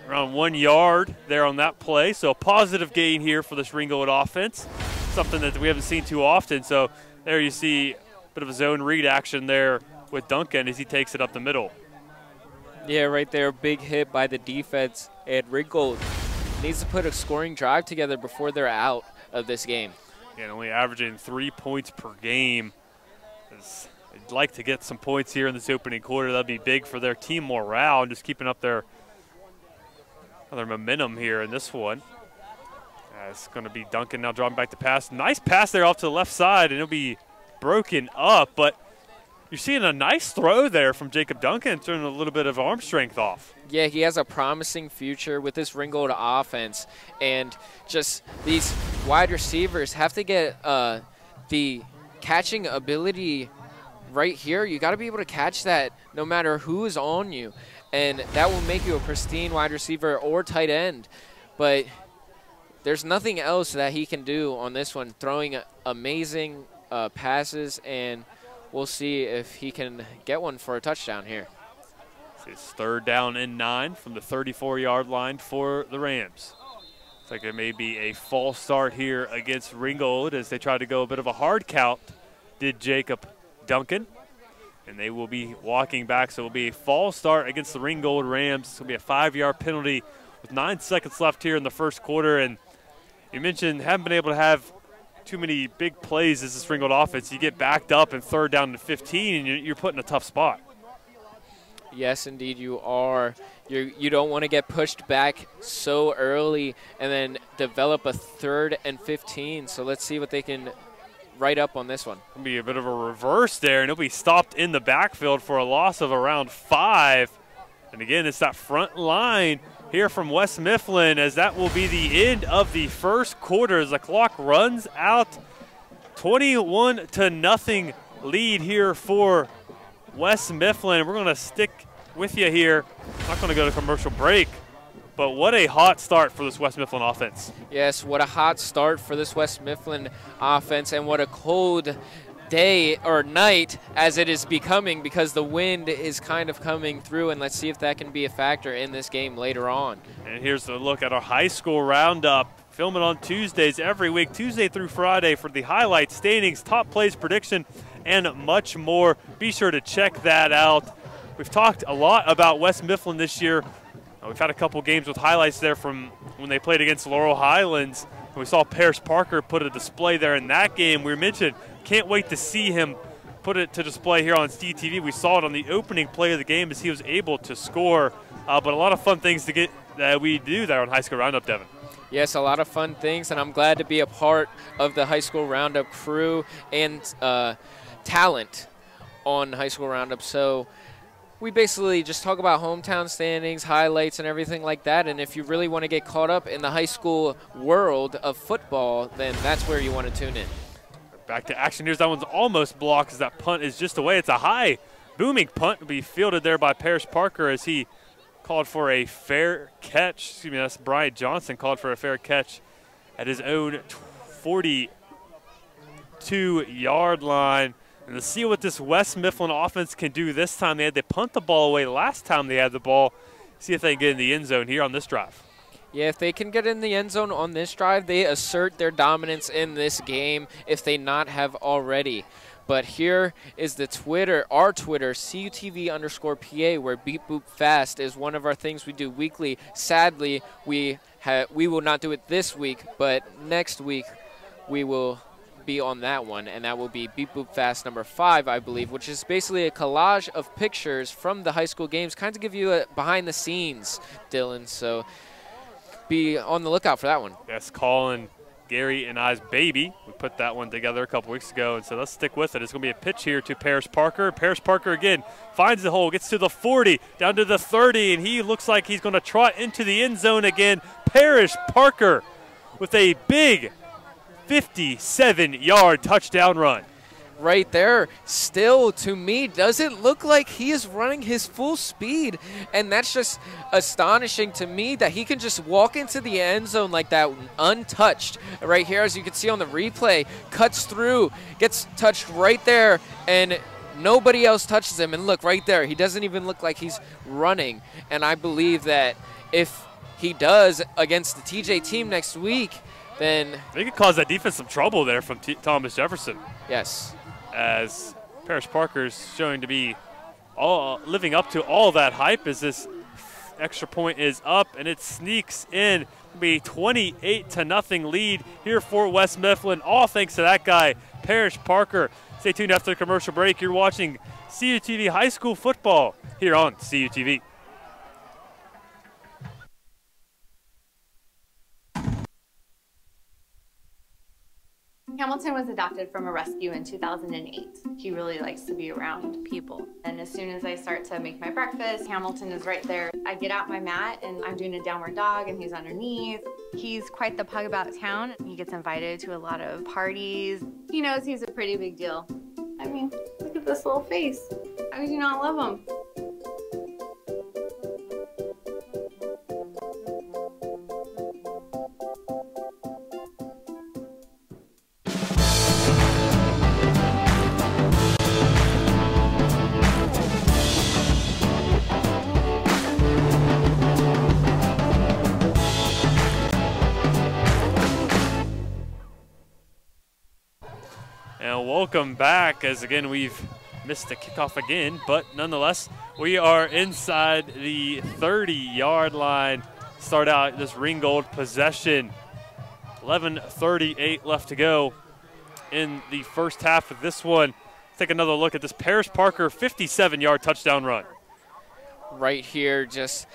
around 1 yard there on that play. So a positive gain here for this Ringgold offense, something that we haven't seen too often. So there you see a bit of a zone read action there with Duncan as he takes it up the middle. Yeah, right there, big hit by the defense, and Ringgold needs to put a scoring drive together before they're out of this game. And only averaging 3 points per game. They'd like to get some points here in this opening quarter. That'd be big for their team morale and just keeping up their momentum here in this one. It's going to be Duncan now drawing back the pass. Nice pass there off to the left side, and it'll be broken up. But you're seeing a nice throw there from Jacob Duncan, turning a little bit of arm strength off. Yeah, he has a promising future with this Ringgold offense. And just these wide receivers have to get the catching ability right here. You got to be able to catch that no matter who is on you. And that will make you a pristine wide receiver or tight end. But there's nothing else that he can do on this one, throwing amazing passes, and we'll see if he can get one for a touchdown here. It's 3rd down and 9 from the 34-yard line for the Rams. Looks like it may be a false start here against Ringgold as they try to go a bit of a hard count, did Jacob Duncan. And they will be walking back, so it will be a false start against the Ringgold Rams. It's going to be a 5-yard penalty with 9 seconds left here in the first quarter. And you mentioned haven't been able to have too many big plays as this Ringgold offense. You get backed up and 3rd down to 15, and you're put in a tough spot. Yes, indeed you are. You don't want to get pushed back so early and then develop a 3rd and 15. So let's see what they can right up on this one. It'll be a bit of a reverse there, and he'll be stopped in the backfield for a loss of around 5. And again, it's that front line here from West Mifflin as that will be the end of the first quarter as the clock runs out. 21-0 lead here for West Mifflin. We're going to stick with you here. Not going to go to commercial break. But what a hot start for this West Mifflin offense. Yes, what a hot start for this West Mifflin offense, and what a cold day or night as it is becoming because the wind is kind of coming through, and let's see if that can be a factor in this game later on. And here's a look at our high school roundup. Filming on Tuesdays every week, Tuesday through Friday, for the highlights, standings, top plays prediction, and much more. Be sure to check that out. We've talked a lot about West Mifflin this year. We've had a couple games with highlights there from when they played against Laurel Highlands. We saw Paris Parker put a display there in that game. We mentioned, can't wait to see him put it to display here on CTV. We saw it on the opening play of the game as he was able to score. But a lot of fun things to get that we do there on High School Roundup, Devin. Yes, a lot of fun things, and I'm glad to be a part of the High School Roundup crew and talent on High School Roundup. So we basically just talk about hometown standings, highlights, and everything like that. And if you really want to get caught up in the high school world of football, then that's where you want to tune in. Back to action. Here's that one's almost blocked as that punt is just away. It's a high, booming punt to be fielded there by Parrish Parker as he called for a fair catch. Excuse me, that's Brian Johnson called for a fair catch at his own 42-yard line. And to see what this West Mifflin offense can do this time, they had to punt the ball away last time they had the ball. See if they can get in the end zone here on this drive. Yeah, if they can get in the end zone on this drive, they assert their dominance in this game if they not have already. But here is the Twitter, our Twitter, CUTV_PA, where Beep Boop Fast is one of our things we do weekly. Sadly, we will not do it this week, but next week we will be on that one, and that will be Beep Boop Fast number 5, I believe, which is basically a collage of pictures from the high school games, kind of give you a behind the scenes, Dylan. So be on the lookout for that one. Yes, Colin, Gary, and I's baby. We put that one together a couple weeks ago, and so let's stick with it. It's going to be a pitch here to Parrish Parker. Parrish Parker again finds the hole, gets to the 40, down to the 30, and he looks like he's going to trot into the end zone again. Parrish Parker with a big 57-yard touchdown run. Right there, still to me doesn't look like he is running his full speed, and that's just astonishing to me that he can just walk into the end zone like that untouched. Right here, as you can see on the replay, cuts through, gets touched right there, and nobody else touches him. And look right there, he doesn't even look like he's running. And I believe that if he does against the TJ team next week, then they could cause that defense some trouble there from Thomas Jefferson. Yes. As Parrish Parker's showing to be living up to all that hype as this extra point is up and it sneaks in. It'll be 28-0 lead here for West Mifflin, all thanks to that guy, Parrish Parker. Stay tuned after the commercial break. You're watching CUTV High School Football here on CUTV. Hamilton was adopted from a rescue in 2008. He really likes to be around people. And as soon as I start to make my breakfast, Hamilton is right there. I get out my mat and I'm doing a downward dog and he's underneath. He's quite the pug about town. He gets invited to a lot of parties. He knows he's a pretty big deal. I mean, look at this little face. How could you not love him? Welcome back, as again we've missed the kickoff again, but nonetheless we are inside the 30-yard line. Start out this Ringgold possession. 11:38 left to go in the first half of this one. Take another look at this Parrish Parker 57-yard touchdown run. Right here, just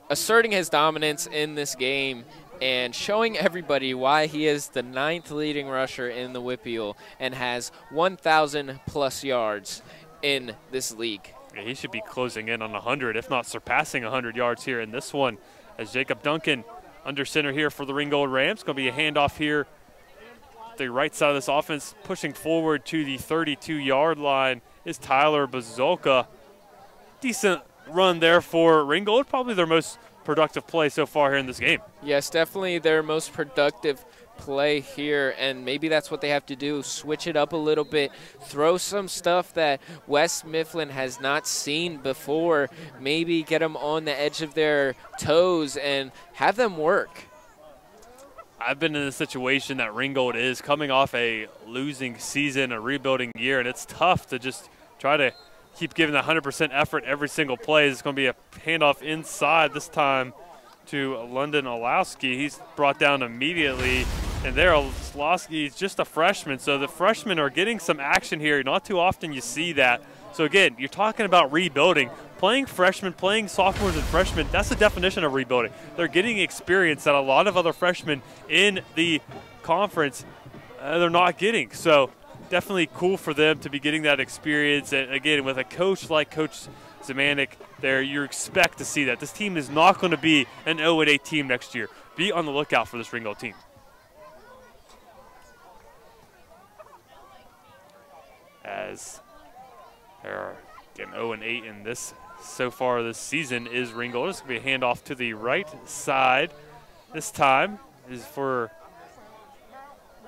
asserting his dominance in this game and showing everybody why he is the 9th leading rusher in the WPIAL and has 1,000+ yards in this league. Yeah, he should be closing in on 100, if not surpassing 100 yards here in this one. As Jacob Duncan under center here for the Ringgold Rams. Going to be a handoff here. The right side of this offense pushing forward to the 32-yard line is Tyler Bazolka. Decent run there for Ringgold, probably their most productive play so far here in this game. Yes, definitely their most productive play here, and maybe that's what they have to do, switch it up a little bit, throw some stuff that West Mifflin has not seen before, maybe get them on the edge of their toes and have them work. I've been in a situation that Ringgold is coming off a losing season, a rebuilding year, and it's tough to just try to keep giving the 100% effort every single play. It's going to be a handoff inside this time to London Olowski. He's brought down immediately, and there Olowski is just a freshman, so the freshmen are getting some action here. Not too often you see that. So again, you're talking about rebuilding. Playing freshmen, playing sophomores and freshmen, that's the definition of rebuilding. They're getting experience that a lot of other freshmen in the conference they're not getting. So definitely cool for them to be getting that experience. And again, with a coach like Coach Zemanek there, you expect to see that. This team is not going to be an 0-8 team next year. Be on the lookout for this Ringgold team. As they're getting 0-8 in this so far this season is Ringgold. It's going to be a handoff to the right side. This time is for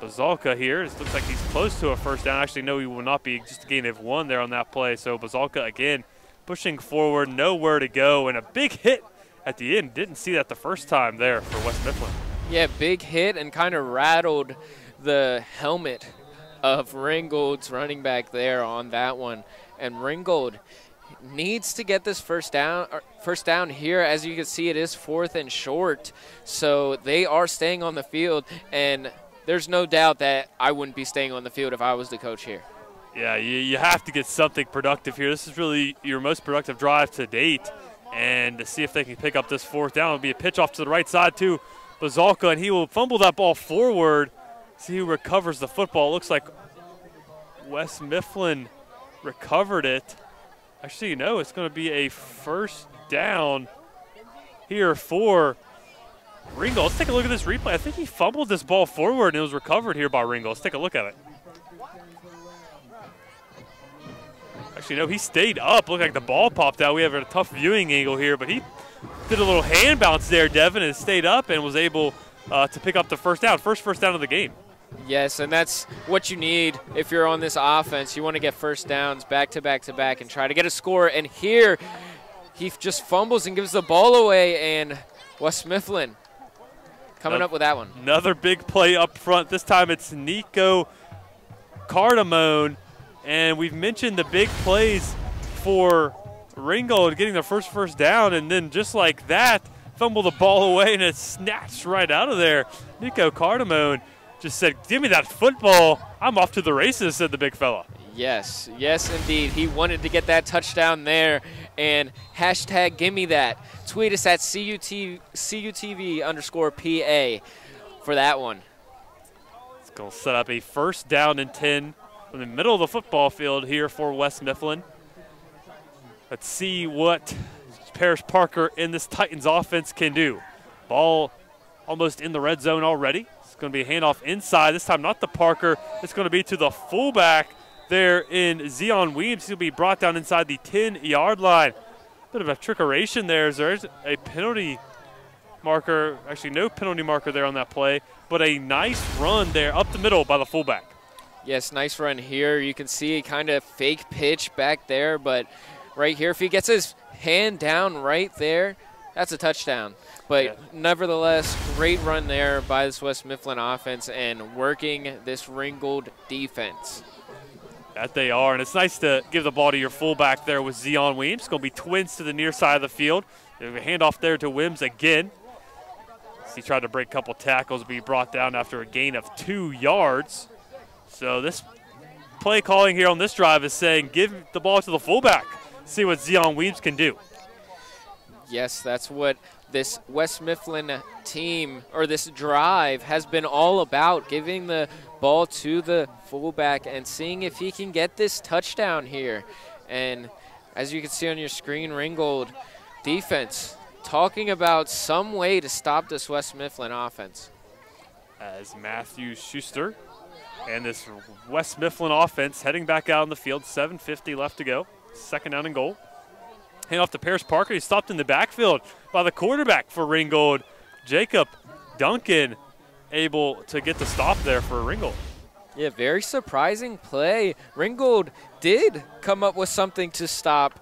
Bazalka here. It looks like he's close to a first down. Actually, no, he will not be. Just a gain of 1 there on that play. So Bazalka again pushing forward, nowhere to go, and a big hit at the end. Didn't see that the first time there for West Mifflin. Yeah, big hit and kind of rattled the helmet of Ringgold's running back there on that one. And Ringgold needs to get this first down here. As you can see, it is 4th and short. So they are staying on the field, and there's no doubt that I wouldn't be staying on the field if I was the coach here. Yeah, you have to get something productive here. This is really your most productive drive to date. And to see if they can pick up this 4th down, it'll be a pitch off to the right side to Bazalka, and he will fumble that ball forward. See who recovers the football. Looks like West Mifflin recovered it. Actually, no, it's going to be a first down here for Ringgold. Let's take a look at this replay. I think he fumbled this ball forward and it was recovered here by Ringgold. Let's take a look at it. Actually, no, he stayed up. Looked like the ball popped out. We have a tough viewing angle here, but he did a little hand bounce there, Devin, and stayed up and was able to pick up the first down. First down of the game. Yes, and that's what you need if you're on this offense. You want to get first downs back to back to back and try to get a score. And here he just fumbles and gives the ball away, and West Mifflin coming up with that one. Another big play up front. This time it's Nico Cardamone. And we've mentioned the big plays for Ringgold getting the first down, and then just like that, fumble the ball away, and it snatched right out of there. Nico Cardamone just said, "Give me that football. I'm off to the races," said the big fella. Yes, yes, indeed. He wanted to get that touchdown there, and hashtag gimme that. Tweet us at CUTV_PA for that one. It's going to set up a 1st down and 10 from the middle of the football field here for West Mifflin. Let's see what Paris Parker in this Titans offense can do. Ball almost in the red zone already. It's going to be a handoff inside. This time not to Parker. It's going to be to the fullback there in Zion Weems. He'll be brought down inside the 10-yard line. Bit of a trickeration there. There's a penalty marker. Actually, no penalty marker there on that play, but a nice run there up the middle by the fullback. Yes, nice run here. You can see a kind of fake pitch back there, but right here, if he gets his hand down right there, that's a touchdown. But nevertheless, great run there by this West Mifflin offense and working this Ringgold defense. That they are, and it's nice to give the ball to your fullback there with Zion Weems. It's going to be twins to the near side of the field. A handoff there to Wims again. He tried to break a couple tackles, be brought down after a gain of 2 yards. So this play calling here on this drive is saying give the ball to the fullback. See what Zion Weems can do. Yes, that's what this West Mifflin team, or this drive, has been all about, giving the ball to the fullback and seeing if he can get this touchdown here. And as you can see on your screen, Ringgold defense talking about some way to stop this West Mifflin offense. As Matthew Schuster and this West Mifflin offense heading back out on the field, 7:50 left to go, 2nd down and goal. Hand off to Paris Parker. He's stopped in the backfield by the quarterback for Ringgold, Jacob Duncan, able to get the stop there for Ringgold. Yeah, very surprising play. Ringgold did come up with something to stop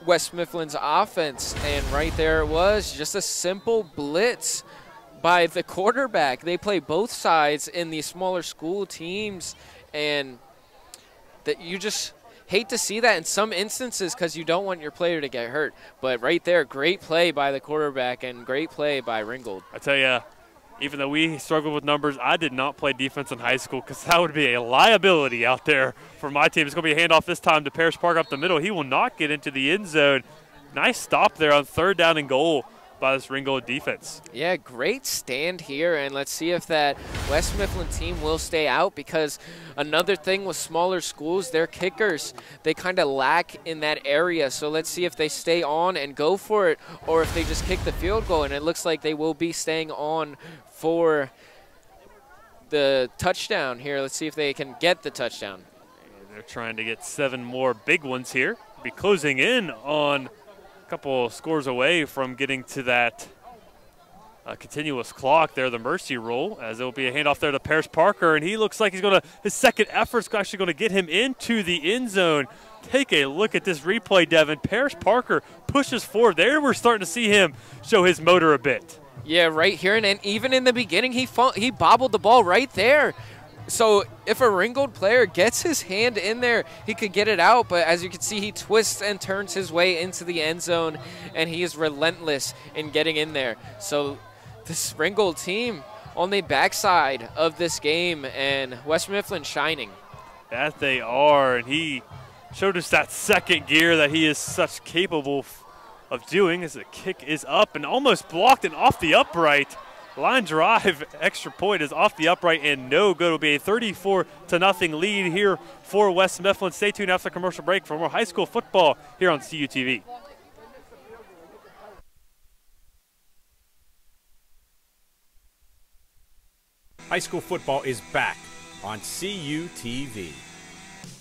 West Mifflin's offense, and right there it was, just a simple blitz by the quarterback. They play both sides in the smaller school teams, and that you just hate to see that in some instances because you don't want your player to get hurt. But right there, great play by the quarterback and great play by Ringgold. I tell you, even though we struggled with numbers, I did not play defense in high school because that would be a liability out there for my team. It's going to be a handoff this time to Paris Park up the middle. He will not get into the end zone. Nice stop there on 3rd down and goal by this Ringgold defense. Yeah, great stand here, and let's see if that West Mifflin team will stay out, because another thing with smaller schools, their kickers, they kind of lack in that area. So let's see if they stay on and go for it, or if they just kick the field goal, and it looks like they will be staying on for the touchdown here. Let's see if they can get the touchdown. And they're trying to get 7 more big ones here. Be closing in on a couple scores away from getting to that continuous clock there, the mercy roll, as it will be a handoff there to Paris Parker, and he looks like he's going to, his second effort's actually going to get him into the end zone. Take a look at this replay, Devin. Paris Parker pushes forward. There we're starting to see him show his motor a bit. Yeah, right here, and even in the beginning, he bobbled the ball right there. So if a Ringgold player gets his hand in there, he could get it out. But as you can see, he twists and turns his way into the end zone, and he is relentless in getting in there. So this Ringgold team on the backside of this game, and West Mifflin shining. That they are, and he showed us that second gear that he is such capable of doing, as the kick is up and almost blocked and off the upright. Line drive, extra point is off the upright and no good. It will be a 34-0 lead here for West Mifflin. Stay tuned after the commercial break for more high school football here on CUTV. High school football is back on CUTV.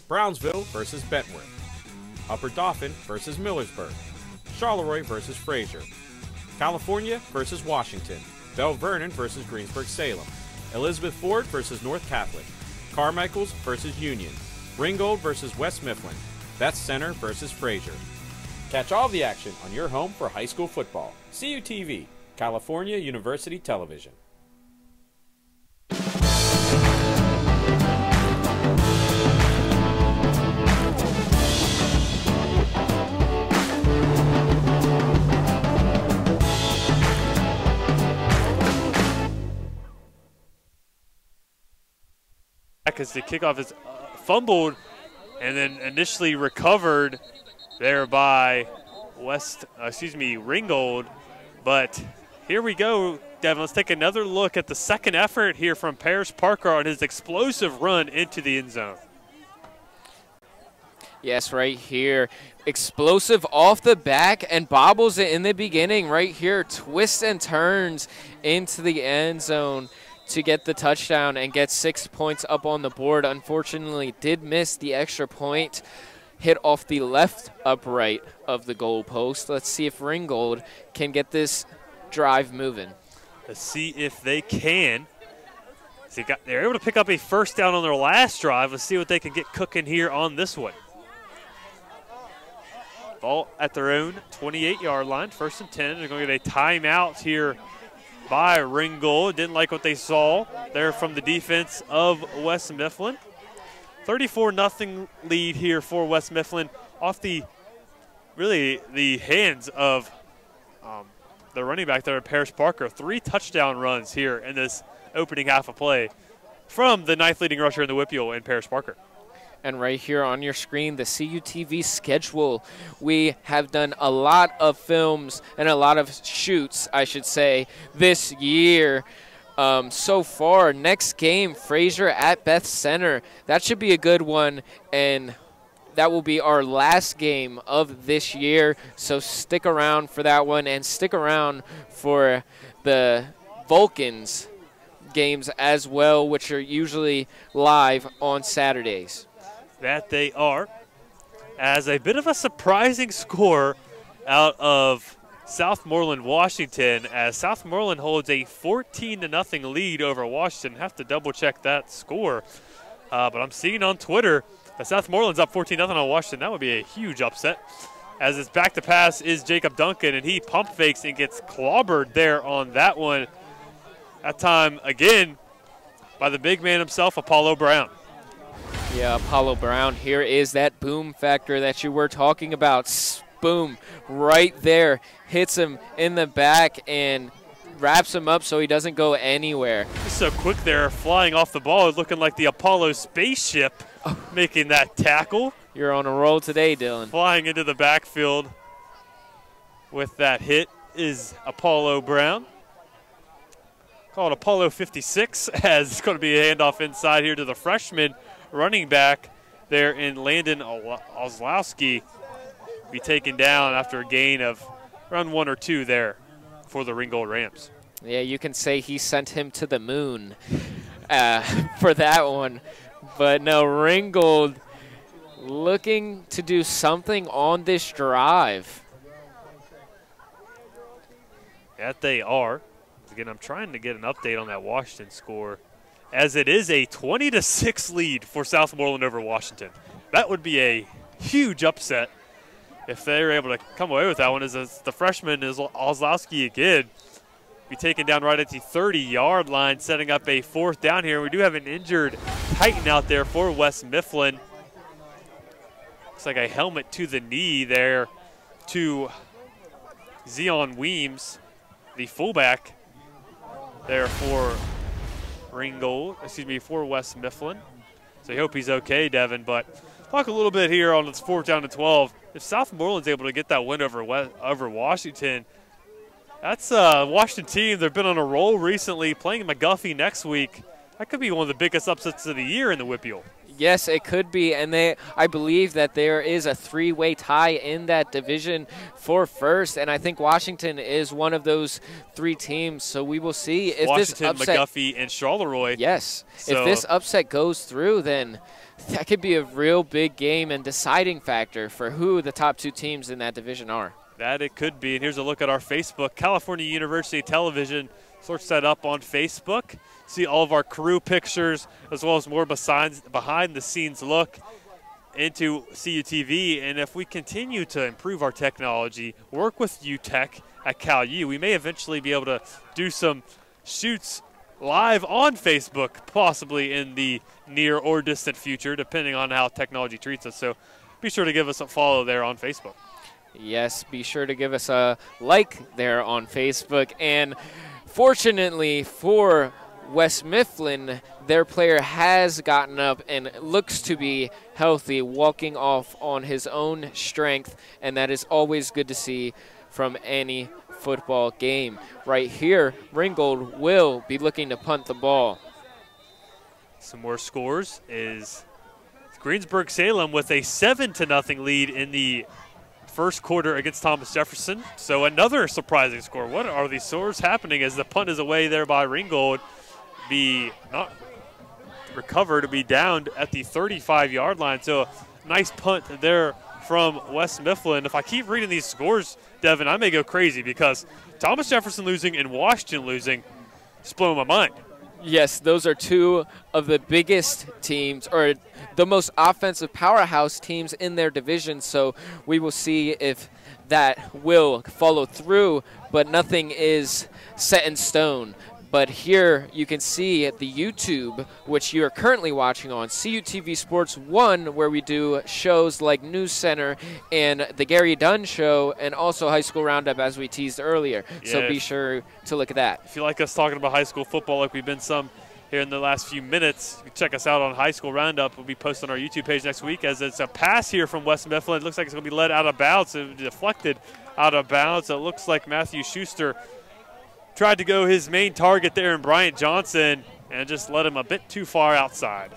Brownsville versus Bentworth. Upper Dauphin versus Millersburg. Charleroi versus Fraser. California versus Washington. Bell Vernon versus Greensburg-Salem. Elizabeth Ford versus North Catholic. Carmichaels versus Union. Ringgold versus West Mifflin. Beth Center versus Fraser. Catch all the action on your home for high school football. CUTV, California University Television. As the kickoff is fumbled and then initially recovered there by Ringgold. But here we go, Devin. Let's take another look at the second effort here from Paris Parker on his explosive run into the end zone. Yes, right here. Explosive off the back and bobbles it in the beginning right here. Twists and turns into the end zone to get the touchdown and get 6 points up on the board. Unfortunately, did miss the extra point. Hit off the left upright of the goal post. Let's see if Ringgold can get this drive moving. Let's see if they can. They're able to pick up a first down on their last drive. Let's see what they can get cooking here on this one. Ball at their own 28-yard line, 1st and 10. They're going to get a timeout here by Ringgold. Didn't like what they saw there from the defense of West Mifflin. 34-0 lead here for West Mifflin off the hands of the running back there, Paris Parker. 3 touchdown runs here in this opening half of play from the 9th leading rusher in the WPIAL in Paris Parker. And right here on your screen, the CUTV schedule. We have done a lot of films and a lot of shoots, I should say, this year. So far, next game, Fraser at Beth Center. That should be a good one, and that will be our last game of this year. So stick around for that one, and stick around for the Vulcans games as well, which are usually live on Saturdays. That they are, as a bit of a surprising score out of Southmoreland, Washington, as Southmoreland holds a 14-0 lead over Washington. Have to double-check that score, but I'm seeing on Twitter that Southmoreland's up 14-0 on Washington. That would be a huge upset, as it's back to pass is Jacob Duncan, and he pump fakes and gets clobbered there on that one. That time, again, by the big man himself, Apollo Brown. Yeah, Apollo Brown, here is that boom factor that you were talking about. Boom, right there, hits him in the back and wraps him up so he doesn't go anywhere. He's so quick there, flying off the ball, looking like the Apollo spaceship making that tackle. You're on a roll today, Dylan. Flying into the backfield with that hit is Apollo Brown. Call it Apollo 56, as it's going to be a handoff inside here to the freshman running back there in Landon Ozlowski. Be taken down after a gain of around 1 or 2 there for the Ringgold Rams. Yeah, you can say he sent him to the moon for that one. But no, Ringgold looking to do something on this drive. That they are. Again, I'm trying to get an update on that Washington score, as it is a 20-6 lead for Southmoreland over Washington. That would be a huge upset if they're able to come away with that one, as the freshman is Ozlowski again. Be taken down right at the 30-yard line, setting up a 4th down here. We do have an injured Titan out there for West Mifflin. Looks like a helmet to the knee there to Zion Weems, the fullback there for Ringgold, for West Mifflin. So I hope he's okay, Devin. But talk a little bit here on this 4th down to 12. If Southmoreland's able to get that win over Washington, that's a Washington team. They've been on a roll recently, playing McGuffey next week. That could be one of the biggest upsets of the year in the Whippeal. Yes, it could be, and I believe that there is a 3-way tie in that division for first, and I think Washington is one of those 3 teams, so we will see if Washington, this upset, McGuffey, and Charleroi. Yes, so if this upset goes through, then that could be a real big game and deciding factor for who the top 2 teams in that division are. That it could be, and here's a look at our Facebook. California University Television, search that up on Facebook. See all of our crew pictures, as well as more behind-the-scenes look into CUTV. And if we continue to improve our technology, work with UTech at Cal U, we may eventually be able to do some shoots live on Facebook, possibly in the near or distant future, depending on how technology treats us. So be sure to give us a follow there on Facebook. Yes, be sure to give us a like there on Facebook. And fortunately for West Mifflin, their player has gotten up and looks to be healthy, walking off on his own strength, and that is always good to see from any football game. Right here, Ringgold will be looking to punt the ball. Some more scores is Greensburg-Salem with a 7-0 lead in the first quarter against Thomas Jefferson. So another surprising score. What are these scores happening as the punt is away there by Ringgold? Be not recovered to be down at the 35-yard line. So a nice punt there from West Mifflin. If I keep reading these scores, Devin, I may go crazy because Thomas Jefferson losing and Washington losing is blowing my mind. Yes, those are 2 of the biggest teams, or the most offensive powerhouse teams in their division. So we will see if that will follow through, but nothing is set in stone. But here you can see at the YouTube, which you are currently watching on CUTV Sports 1, where we do shows like News Center and the Gary Dunn Show, and also High School Roundup, as we teased earlier. Yeah. So be sure to look at that. If you like us talking about high school football like we've been some here in the last few minutes, you can check us out on High School Roundup. We'll be posted on our YouTube page next week, as it's a pass here from West Mifflin. It looks like it's going to be led out of bounds. It deflected out of bounds. It looks like Matthew Schuster tried to go his main target there in Bryant Johnson and just let him a bit too far outside.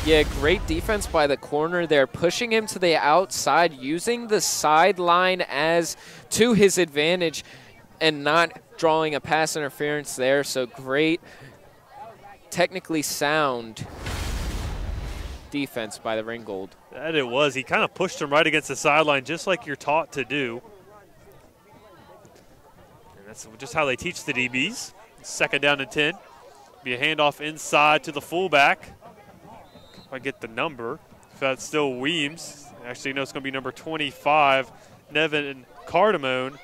Yeah, great defense by the corner there, pushing him to the outside, using the sideline as to his advantage and not drawing a pass interference there. So great, technically sound defense by the Ringgold. That it was. He kind of pushed him right against the sideline, just like you're taught to do. That's just how they teach the DBs. 2nd down and 10. Be a handoff inside to the fullback. If I get the number, if that's still Weems. Actually, no, it's going to be number 25, Nevin Cardamone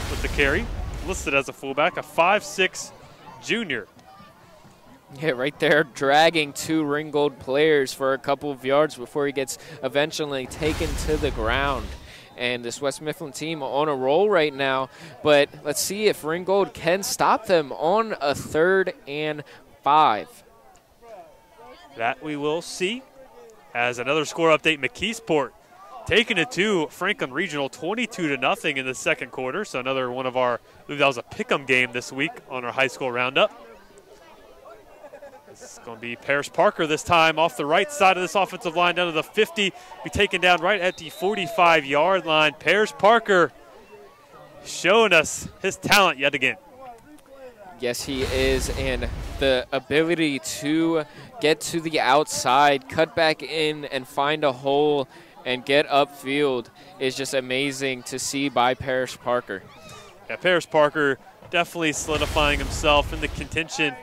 with the carry. Listed as a fullback, a 5'6" junior. Yeah, right there, dragging 2 Ringgold players for a couple of yards before he gets eventually taken to the ground. And this West Mifflin team on a roll right now. But let's see if Ringgold can stop them on a 3rd and 5. That we will see. As another score update, McKeesport taking it to Franklin Regional 22-0 in the second quarter. So another one of our, I believe that was a pick'em game this week on our high school roundup. This is going to be Paris Parker this time off the right side of this offensive line down to the 50. Be taken down right at the 45-yard line. Paris Parker showing us his talent yet again. Yes, he is, and the ability to get to the outside, cut back in, and find a hole and get upfield is just amazing to see by Paris Parker. Yeah, Paris Parker definitely solidifying himself in the contention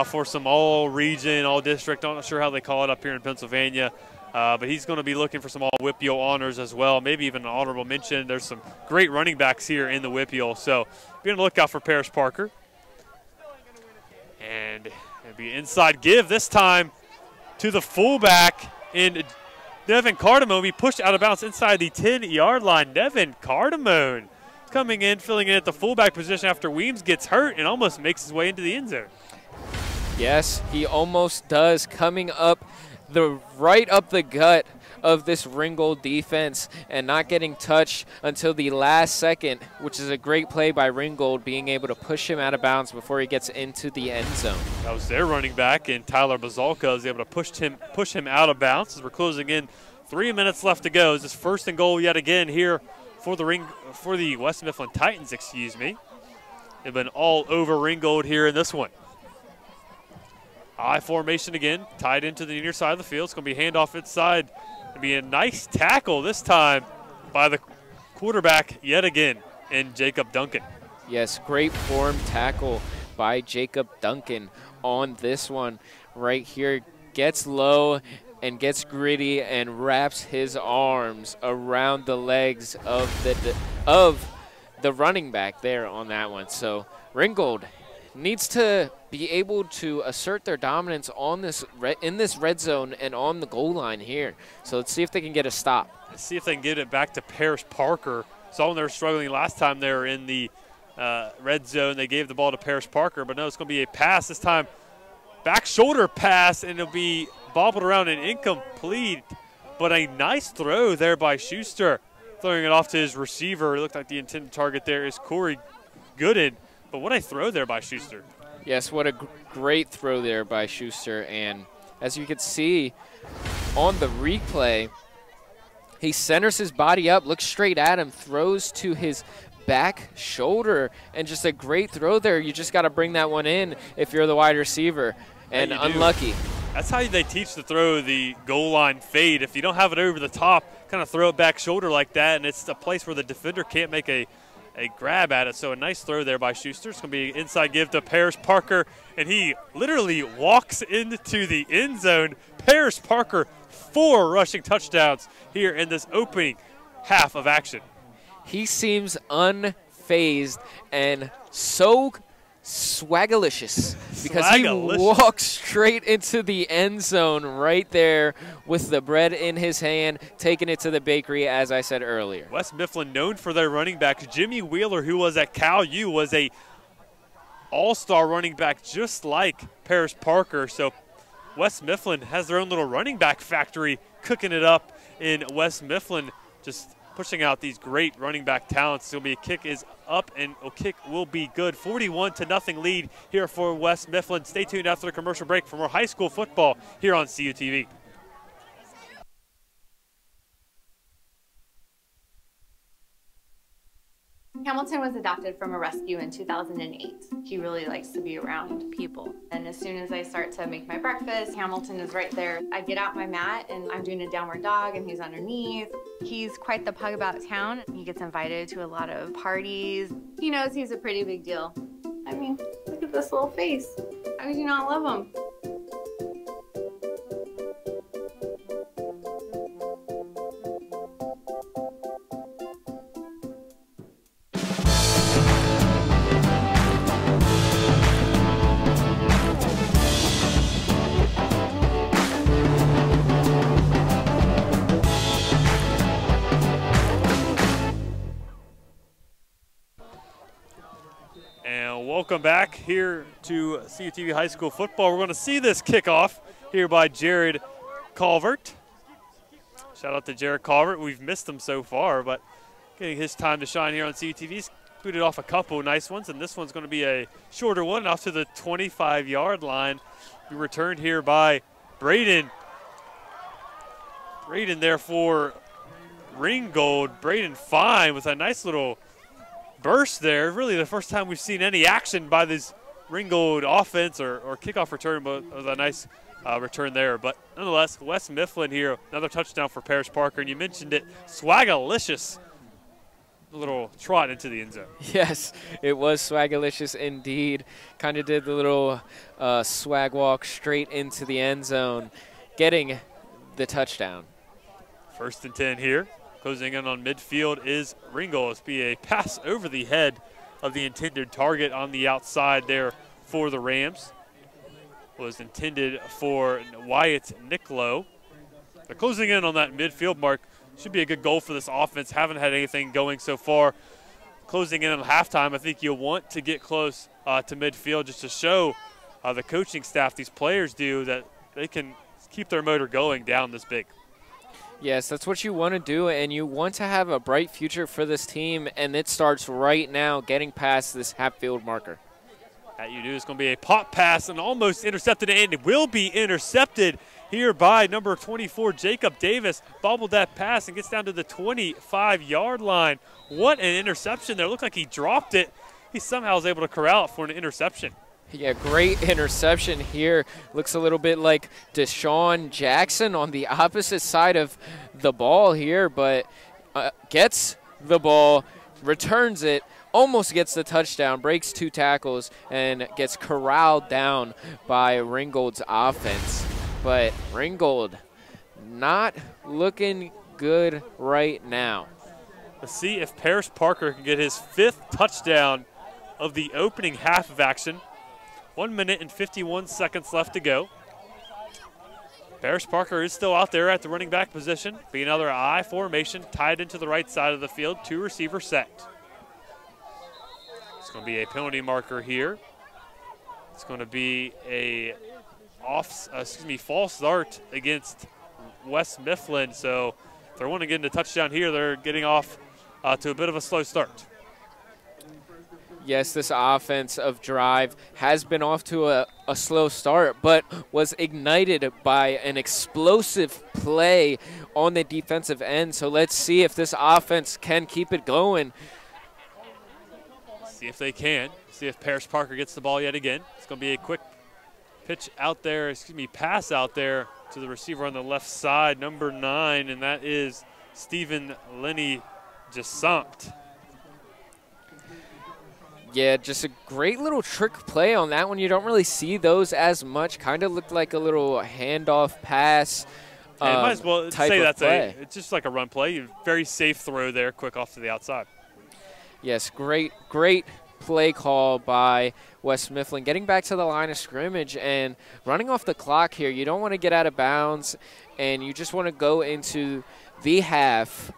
for some all-region, all-district, I'm not sure how they call it up here in Pennsylvania, but he's going to be looking for some all-WIPIO honors as well, maybe even an honorable mention. There's some great running backs here in the WIPIO, so be on the lookout for Paris Parker. And it'll be inside give this time to the fullback in Nevin Cardamone. He pushed out of bounds inside the 10-yard line. Nevin Cardamone coming in, filling in at the fullback position after Weems gets hurt and almost makes his way into the end zone. Yes, he almost does, coming up right up the gut of this Ringgold defense and not getting touched until the last second, which is a great play by Ringgold, being able to push him out of bounds before he gets into the end zone. That was their running back, and Tyler Bazalka was able to push him out of bounds as we're closing in. 3 minutes left to go. It's just first and goal yet again here for the West Mifflin Titans, excuse me. They've been all over Ringgold here in this one. I formation again, tied into the near side of the field. It's going to be handoff inside. It'll be a nice tackle this time by the quarterback yet again in Jacob Duncan. Yes, great form tackle by Jacob Duncan on this one right here. Gets low and gets gritty and wraps his arms around the legs of the running back there on that one. So Ringgold needs to be able to assert their dominance on this in this red zone and on the goal line here. So let's see if they can get a stop. Let's see if they can get it back to Paris Parker. Saw when they were struggling last time they were in the red zone. They gave the ball to Paris Parker, but no, it's going to be a pass this time. Back shoulder pass, and it'll be bobbled around and incomplete. But a nice throw there by Schuster, throwing it off to his receiver. It looked like the intended target there is Corey Gooden. But what a throw there by Schuster. Yes, what a great throw there by Schuster. And as you can see on the replay, he centers his body up, looks straight at him, throws to his back shoulder, and just a great throw there. You just got to bring that one in if you're the wide receiver. And unlucky. That's how they teach to throw the goal line fade. If you don't have it over the top, kind of throw it back shoulder like that, and it's a place where the defender can't make a grab at it. So a nice throw there by Schuster. It's going to be inside give to Paris Parker, and he literally walks into the end zone. Paris Parker, 4 rushing touchdowns here in this opening half of action. He seems unfazed and so swagalicious because he walks straight into the end zone right there with the bread in his hand, taking it to the bakery, as I said earlier. West Mifflin known for their running backs. Jimmy Wheeler, who was at Cal U, was a all-star running back just like Paris Parker. So West Mifflin has their own little running back factory cooking it up in West Mifflin, just pushing out these great running back talents. It'll be a kick is up, and a kick will be good. 41-0 lead here for West Mifflin. Stay tuned after the commercial break for more high school football here on CUTV. Hamilton was adopted from a rescue in 2008. He really likes to be around people. And as soon as I start to make my breakfast, Hamilton is right there. I get out my mat and I'm doing a downward dog and he's underneath. He's quite the pug about town. He gets invited to a lot of parties. He knows he's a pretty big deal. I mean, look at this little face. How could you not love him? Welcome back here to CUTV High School football. We're going to see this kickoff here by Jared Calvert. Shout out to Jared Calvert. We've missed him so far, but getting his time to shine here on CUTV. He's booted off a couple nice ones, and this one's going to be a shorter one off to the 25-yard line. We returned here by Braden. Braden there for Ringgold. Braden fine with a nice little burst there. Really the first time we've seen any action by this Ringgold offense or kickoff return, but it was a nice return there. But nonetheless, Wes Mifflin here, another touchdown for Paris Parker. And you mentioned it, swagalicious little trot into the end zone. Yes, it was swagalicious indeed. Kind of did the little swag walk straight into the end zone, getting the touchdown. 1st and 10 here. Closing in on midfield is Ringgold. It's be a pass over the head of the intended target on the outside there for the Rams. Was intended for Wyatt Nicklow. They're closing in on that midfield mark. Should be a good goal for this offense. Haven't had anything going so far. Closing in on halftime, I think you'll want to get close to midfield just to show the coaching staff, these players do, that they can keep their motor going down this big. Yes, that's what you want to do, and you want to have a bright future for this team, and it starts right now getting past this half-field marker. That you do is going to be a pop pass and almost intercepted, and it will be intercepted here by number 24, Jacob Davis. Bobbled that pass and gets down to the 25-yard line. What an interception there. Looked like he dropped it. He somehow was able to corral it for an interception. Yeah, great interception here. Looks a little bit like Deshaun Jackson on the opposite side of the ball here, but gets the ball, returns it, almost gets the touchdown, breaks 2 tackles, and gets corralled down by Ringgold's offense. But Ringgold not looking good right now. Let's see if Paris Parker can get his 5th touchdown of the opening half of action. 1 minute and 51 seconds left to go. Paris Parker is still out there at the running back position. Be another I formation tied into the right side of the field. 2 receiver set. It's going to be a penalty marker here. It's going to be a false start against Wes Mifflin. So if they're wanting to get into touchdown here, they're getting off to a bit of a slow start. Yes, this offensive drive has been off to a slow start, but was ignited by an explosive play on the defensive end. So let's see if this offense can keep it going. See if they can. See if Paris Parker gets the ball yet again. It's going to be a quick pitch out there, pass out there to the receiver on the left side, number 9, and that is Stephen Lenny Jasant. Yeah, just a great little trick play on that one. You don't really see those as much. Kind of looked like a little handoff pass. Might as well say that's play. It's just like a run play. Very safe throw there, quick off to the outside. Yes, great play call by Wes Mifflin. Getting back to the line of scrimmage and running off the clock here. You don't want to get out of bounds, and you just want to go into the half,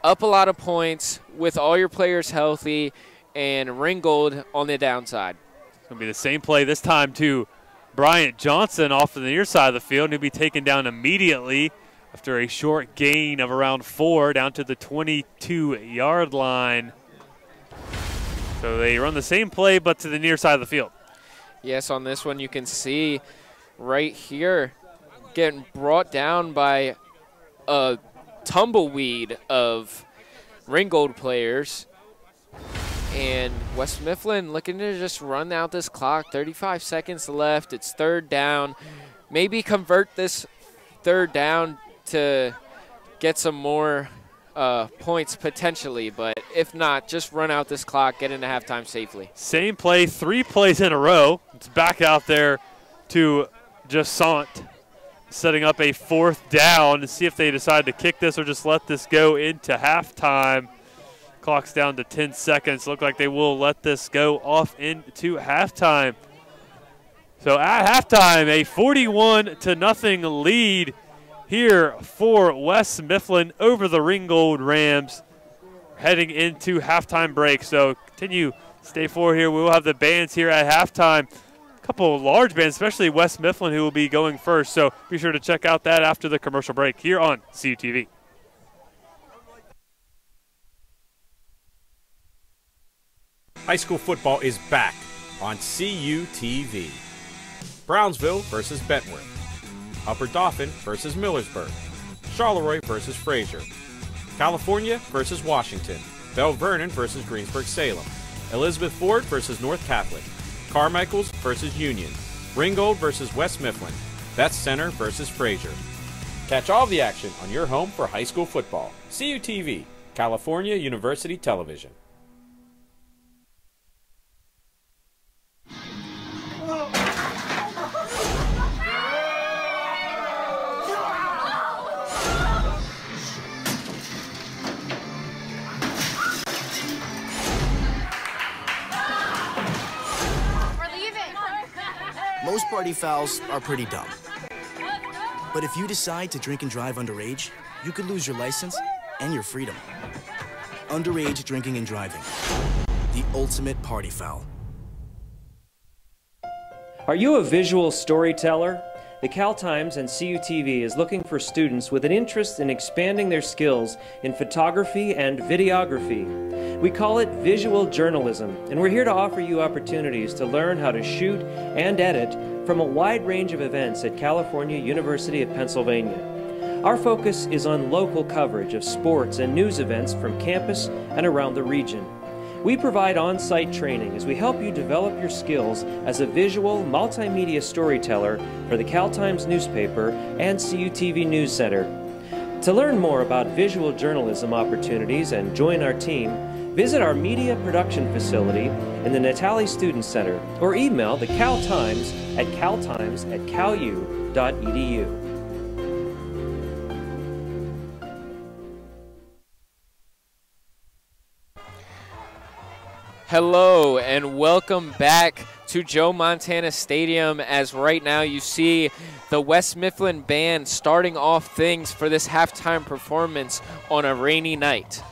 up a lot of points with all your players healthy, and Ringgold on the downside. It's going to be the same play this time to Bryant Johnson off to the near side of the field. He'll be taken down immediately after a short gain of around 4 down to the 22-yard line. So they run the same play but to the near side of the field. Yes, on this one you can see right here getting brought down by a tumbleweed of Ringgold players. And Wes Mifflin looking to just run out this clock. 35 seconds left. It's 3rd down. Maybe convert this 3rd down to get some more points potentially. But if not, just run out this clock, get into halftime safely. Same play, 3 plays in a row. It's back out there to Jasant, setting up a 4th down to see if they decide to kick this or just let this go into halftime. Clock's down to 10 seconds. Look like they will let this go off into halftime. So at halftime, a 41-0 lead here for Wes Mifflin over the Ringgold Rams heading into halftime break. So continue, stay forward here. We will have the bands here at halftime. A couple of large bands, especially Wes Mifflin, who will be going first. So be sure to check out that after the commercial break here on CUTV. High school football is back on CUTV. Brownsville versus Bentworth. Upper Dauphin versus Millersburg. Charleroi versus Fraser. California versus Washington. Bell Vernon versus Greensburg-Salem. Elizabeth Ford versus North Catholic. Carmichaels versus Union. Ringgold versus West Mifflin. Beth Center versus Fraser. Catch all the action on your home for high school football. CUTV, California University Television. Most party fouls are pretty dumb. But if you decide to drink and drive underage, you could lose your license and your freedom. Underage drinking and driving. The ultimate party foul. Are you a visual storyteller? The Cal Times and CUTV is looking for students with an interest in expanding their skills in photography and videography. We call it visual journalism, and we're here to offer you opportunities to learn how to shoot and edit from a wide range of events at California University of Pennsylvania. Our focus is on local coverage of sports and news events from campus and around the region. We provide on-site training as we help you develop your skills as a visual multimedia storyteller for the Cal Times newspaper and CUTV News Center. To learn more about visual journalism opportunities and join our team, visit our media production facility in the Natali Student Center or email the Cal Times at caltimes@calu.edu. Hello and welcome back to Joe Montana Stadium, as right now you see the West Mifflin Band starting off things for this halftime performance on a rainy night.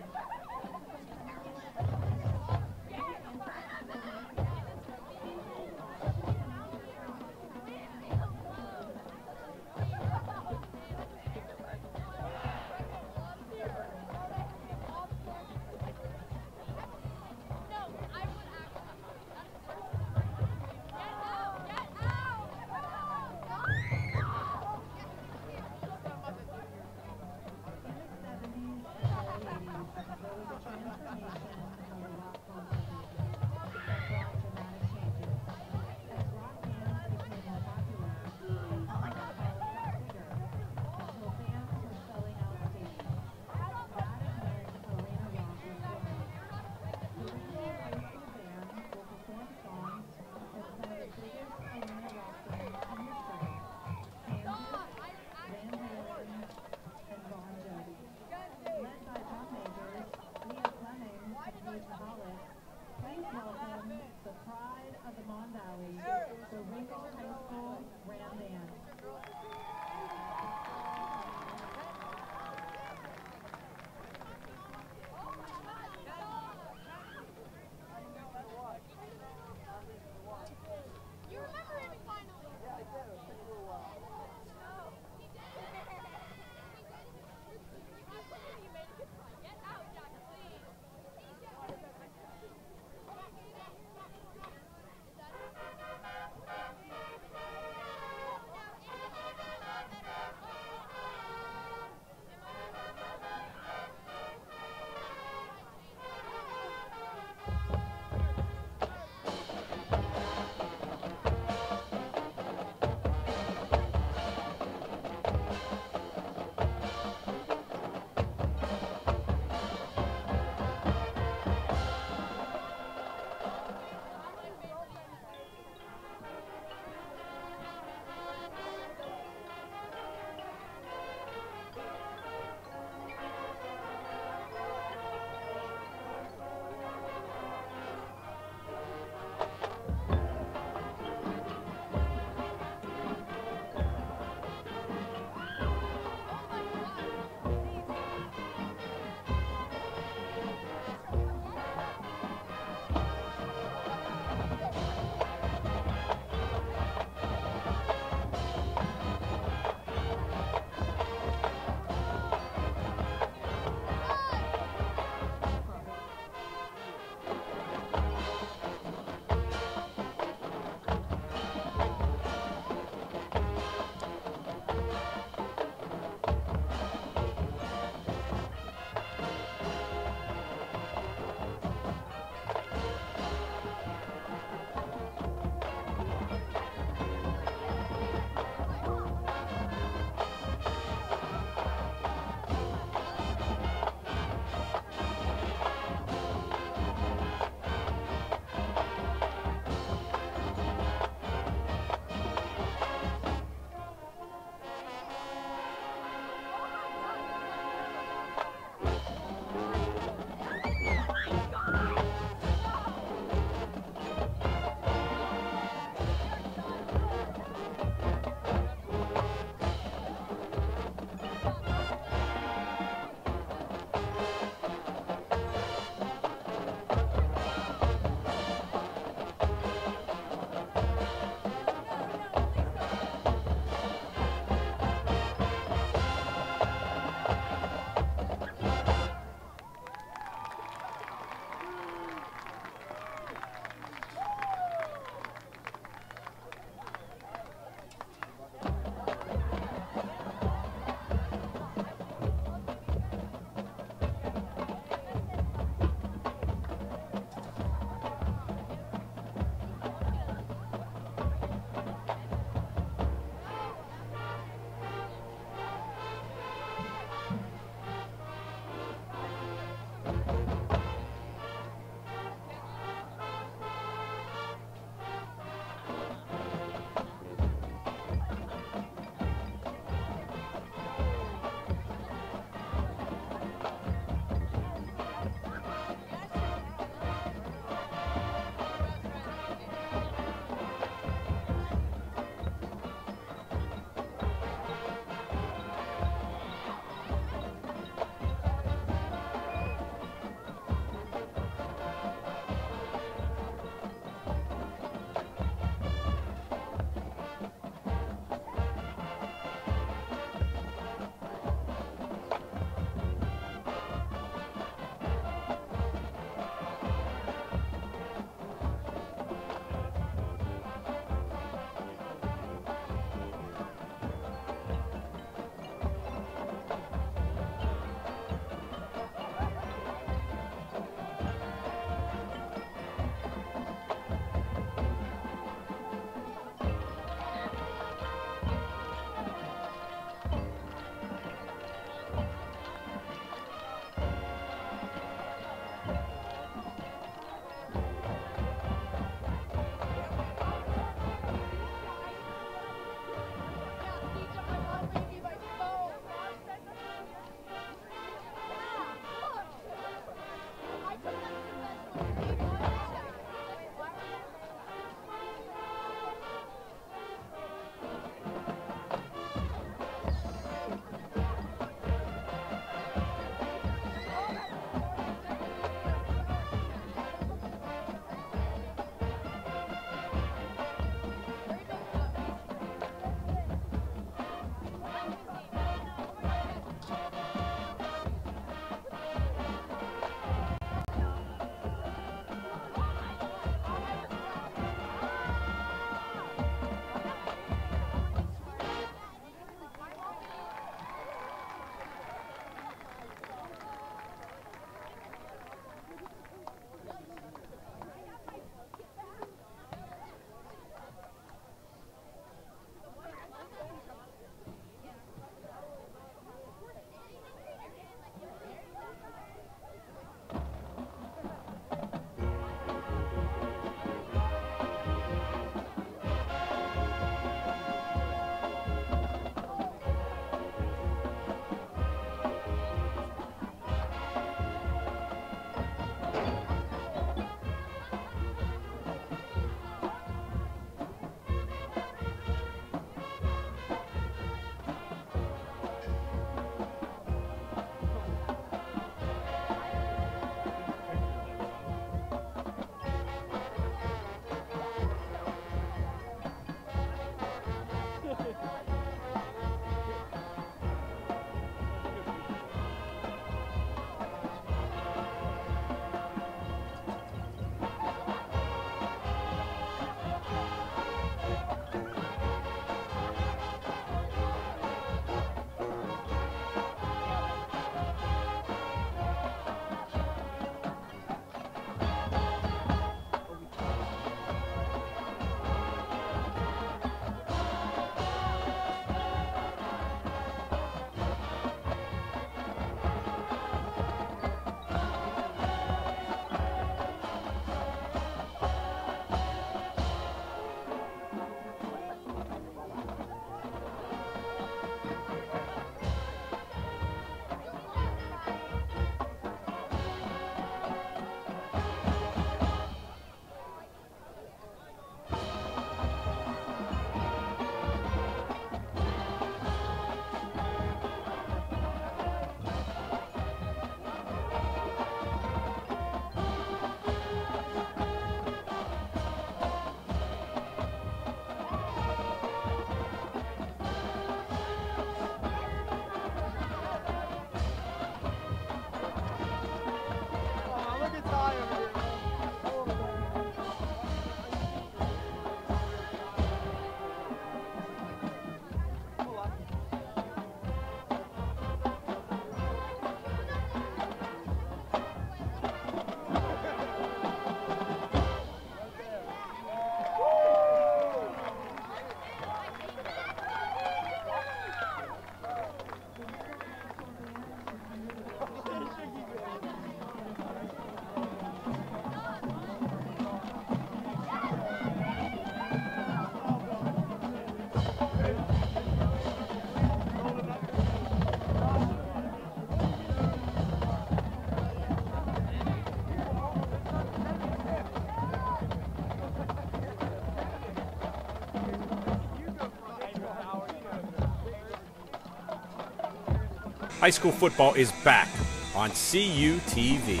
High school football is back on CUTV.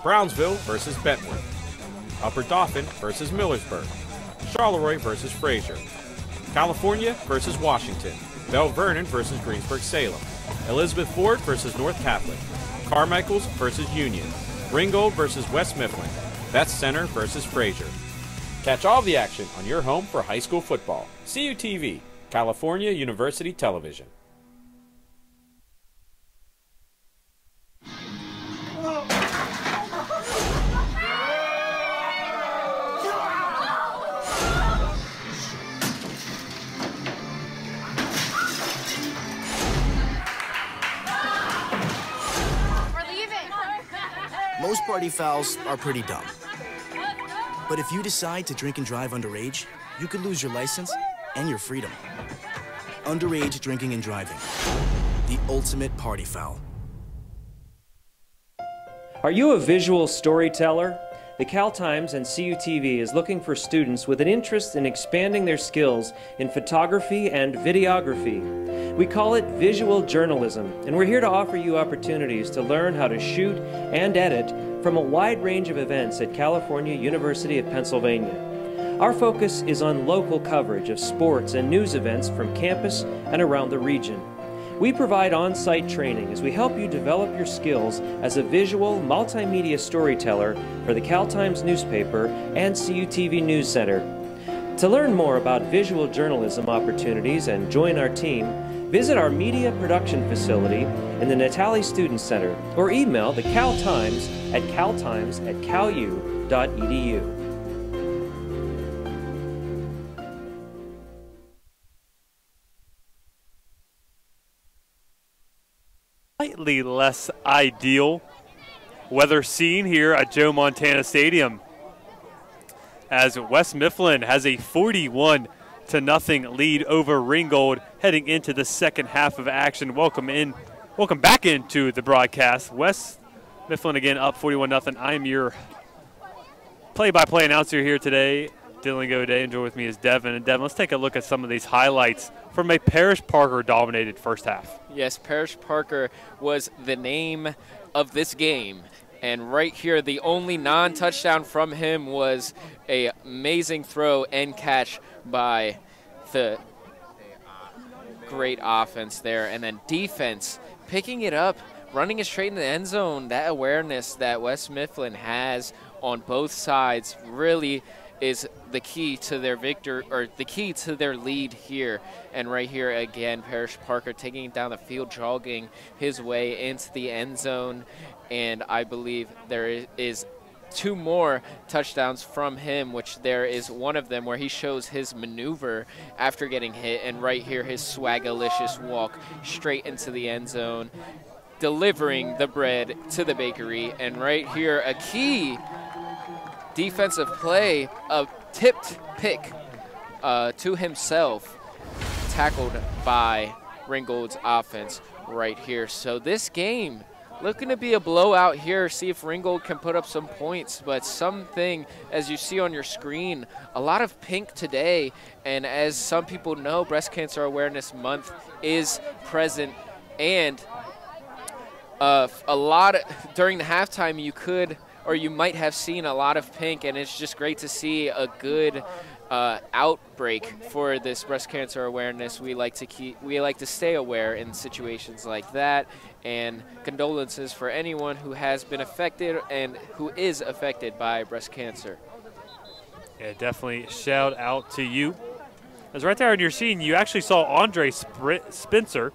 Brownsville versus Bentwood. Upper Dauphin versus Millersburg. Charleroi versus Fraser. California versus Washington. Bell Vernon versus Greensburg-Salem. Elizabeth Ford versus North Catholic. Carmichaels versus Union. Ringgold versus West Mifflin. Beth Center versus Fraser. Catch all the action on your home for high school football. CUTV, California University Television. Most party fouls are pretty dumb. But if you decide to drink and drive underage, you could lose your license and your freedom. Underage drinking and driving. The ultimate party foul. Are you a visual storyteller? The Cal Times and CUTV is looking for students with an interest in expanding their skills in photography and videography. We call it visual journalism, and we're here to offer you opportunities to learn how to shoot and edit from a wide range of events at California University of Pennsylvania. Our focus is on local coverage of sports and news events from campus and around the region. We provide on-site training as we help you develop your skills as a visual multimedia storyteller for the Cal Times newspaper and CUTV News Center. To learn more about visual journalism opportunities and join our team, visit our media production facility in the Natali Student Center or email the Cal Times at caltimes@calu.edu. Slightly less ideal weather scene here at Joe Montana Stadium, as West Mifflin has a 41-0 lead over Ringgold heading into the second half of action. Welcome back into the broadcast. West Mifflin again up 41-0. I'm your play-by-play announcer here today, Dylan Goday, and joined with me is Devin. And Devin, let's take a look at some of these highlights from a Parrish Parker dominated first half. Yes, Parrish Parker was the name of this game. And right here, the only non-touchdown from him was an amazing throw and catch by the great offense there. And then defense, picking it up, running it straight in the end zone. That awareness that West Mifflin has on both sides really is the key to their the key to their lead here. And right here again, Parrish Parker taking it down the field, jogging his way into the end zone. And I believe there is two more touchdowns from him, which there is one of them where he shows his maneuver after getting hit, and right here his swagalicious walk straight into the end zone, delivering the bread to the bakery. And right here a key defensive play, a tipped pick to himself, tackled by Ringgold's offense right here. So this game looking to be a blowout here. See if Ringgold can put up some points, but something, as you see on your screen, a lot of pink today. And as some people know, Breast Cancer Awareness Month is present, and a lot during the halftime you might have seen a lot of pink, and it's just great to see a good outbreak for this breast cancer awareness. We like to stay aware in situations like that, and condolences for anyone who has been affected and who is affected by breast cancer. Yeah, definitely shout out to you. As right there on your scene, you actually saw Andre Spencer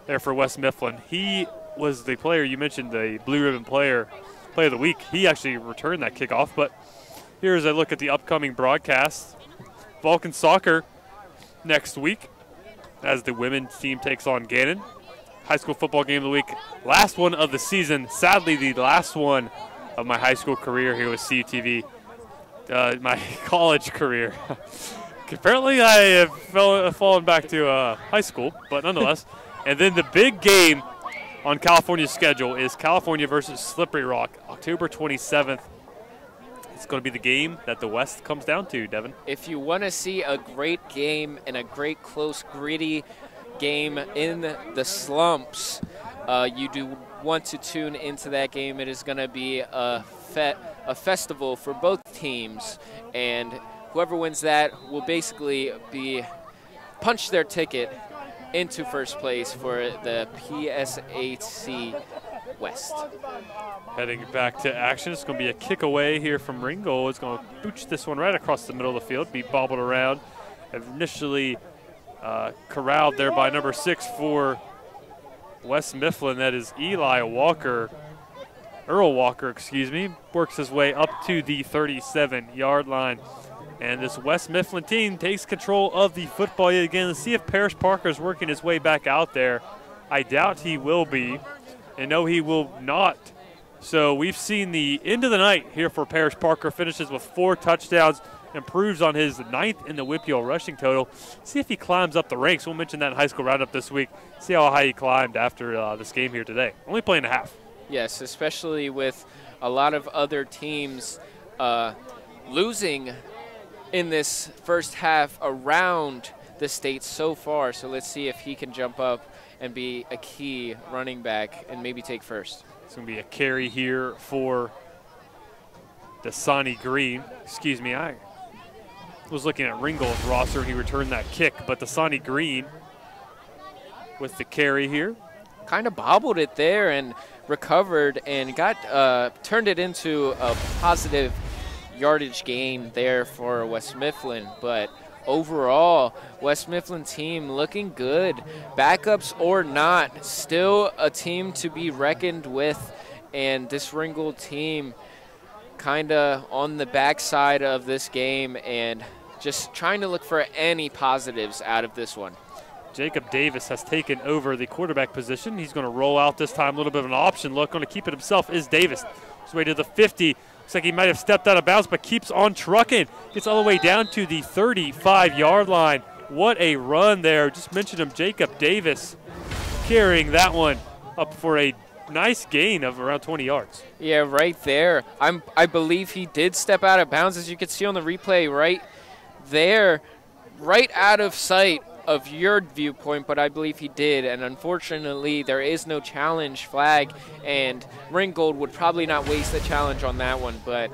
there for West Mifflin. He was the player you mentioned, the blue ribbon player of the week. He actually returned that kickoff. But here's a look at the upcoming broadcast. Vulcan Soccer next week as the women's team takes on Gannon. High school football game of the week. Last one of the season. Sadly, the last one of my high school career here with CUTV. My college career. Apparently, I have fallen back to high school, but nonetheless. And then the big game on California's schedule is California versus Slippery Rock, October 27th. It's going to be the game that the West comes down to, Devin. If you want to see a great game and a great, close, gritty game in the slumps, you do want to tune into that game. It is going to be a festival for both teams, and whoever wins that will basically punch their ticket into first place for the PSAC West. Heading back to action, it's going to be a kick away here from Ringgold. It's going to booch this one right across the middle of the field, be bobbled around. Initially corralled there by number 6 for West Mifflin. That is Earl Walker, excuse me, works his way up to the 37-yard line. And this West Mifflin team takes control of the football yet again. Let's see if Parrish Parker is working his way back out there. I doubt he will be, and no, he will not. So we've seen the end of the night here for Parrish Parker. Finishes with 4 touchdowns, improves on his 9th in the WPIAL rushing total. See if he climbs up the ranks. We'll mention that in high school roundup this week. See how high he climbed after this game here today. Only playing a half. Yes, especially with a lot of other teams losing in this first half around the state so far. So let's see if he can jump up and be a key running back and maybe take first. It's going to be a carry here for Dasani Green. Excuse me, I was looking at Ringgold's roster. He returned that kick, but Dasani Green with the carry here. Kind of bobbled it there and recovered and got turned it into a positive yardage gain there for West Mifflin. But overall, West Mifflin team looking good. Backups or not, still a team to be reckoned with. And this Ringgold team kind of on the backside of this game and just trying to look for any positives out of this one. Jacob Davis has taken over the quarterback position. He's going to roll out this time, a little bit of an option look. Going to keep it himself is Davis. His way to the 50. Looks like he might have stepped out of bounds, but keeps on trucking. Gets all the way down to the 35-yard line. What a run there. Just mentioned him, Jacob Davis, carrying that one up for a nice gain of around 20 yards. Yeah, right there. I believe he did step out of bounds, as you can see on the replay right there, right out of sight of your viewpoint, but I believe he did, and unfortunately there is no challenge flag, and Ringgold would probably not waste the challenge on that one, but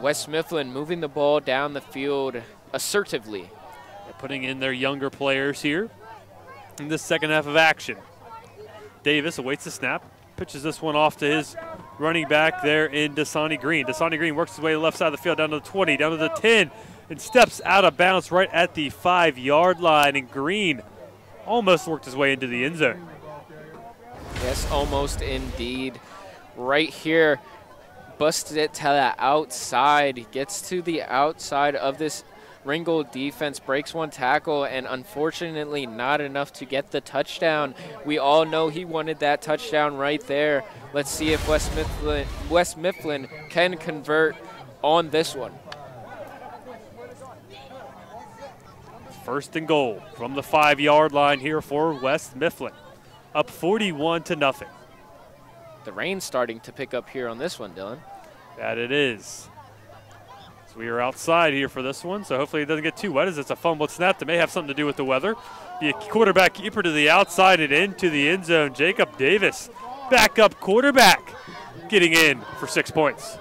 West Mifflin moving the ball down the field assertively. They're putting in their younger players here in this second half of action. Davis awaits the snap, pitches this one off to his running back there in Dasani Green. Dasani Green works his way to the left side of the field, down to the 20, down to the 10, and steps out of bounds right at the 5-yard line, and Green almost worked his way into the end zone. Yes, almost indeed. Right here, busted it to the outside, gets to the outside of this Ringgold defense, breaks one tackle, and unfortunately not enough to get the touchdown. We all know he wanted that touchdown right there. Let's see if West Mifflin can convert on this one. First and goal from the 5-yard line here for West Mifflin. Up 41-0. The rain's starting to pick up here on this one, Dylan. That it is. So we are outside here for this one, so hopefully it doesn't get too wet as it's a fumbled snap that may have something to do with the weather. The quarterback keeper to the outside and into the end zone. Jacob Davis, backup quarterback, getting in for 6 points.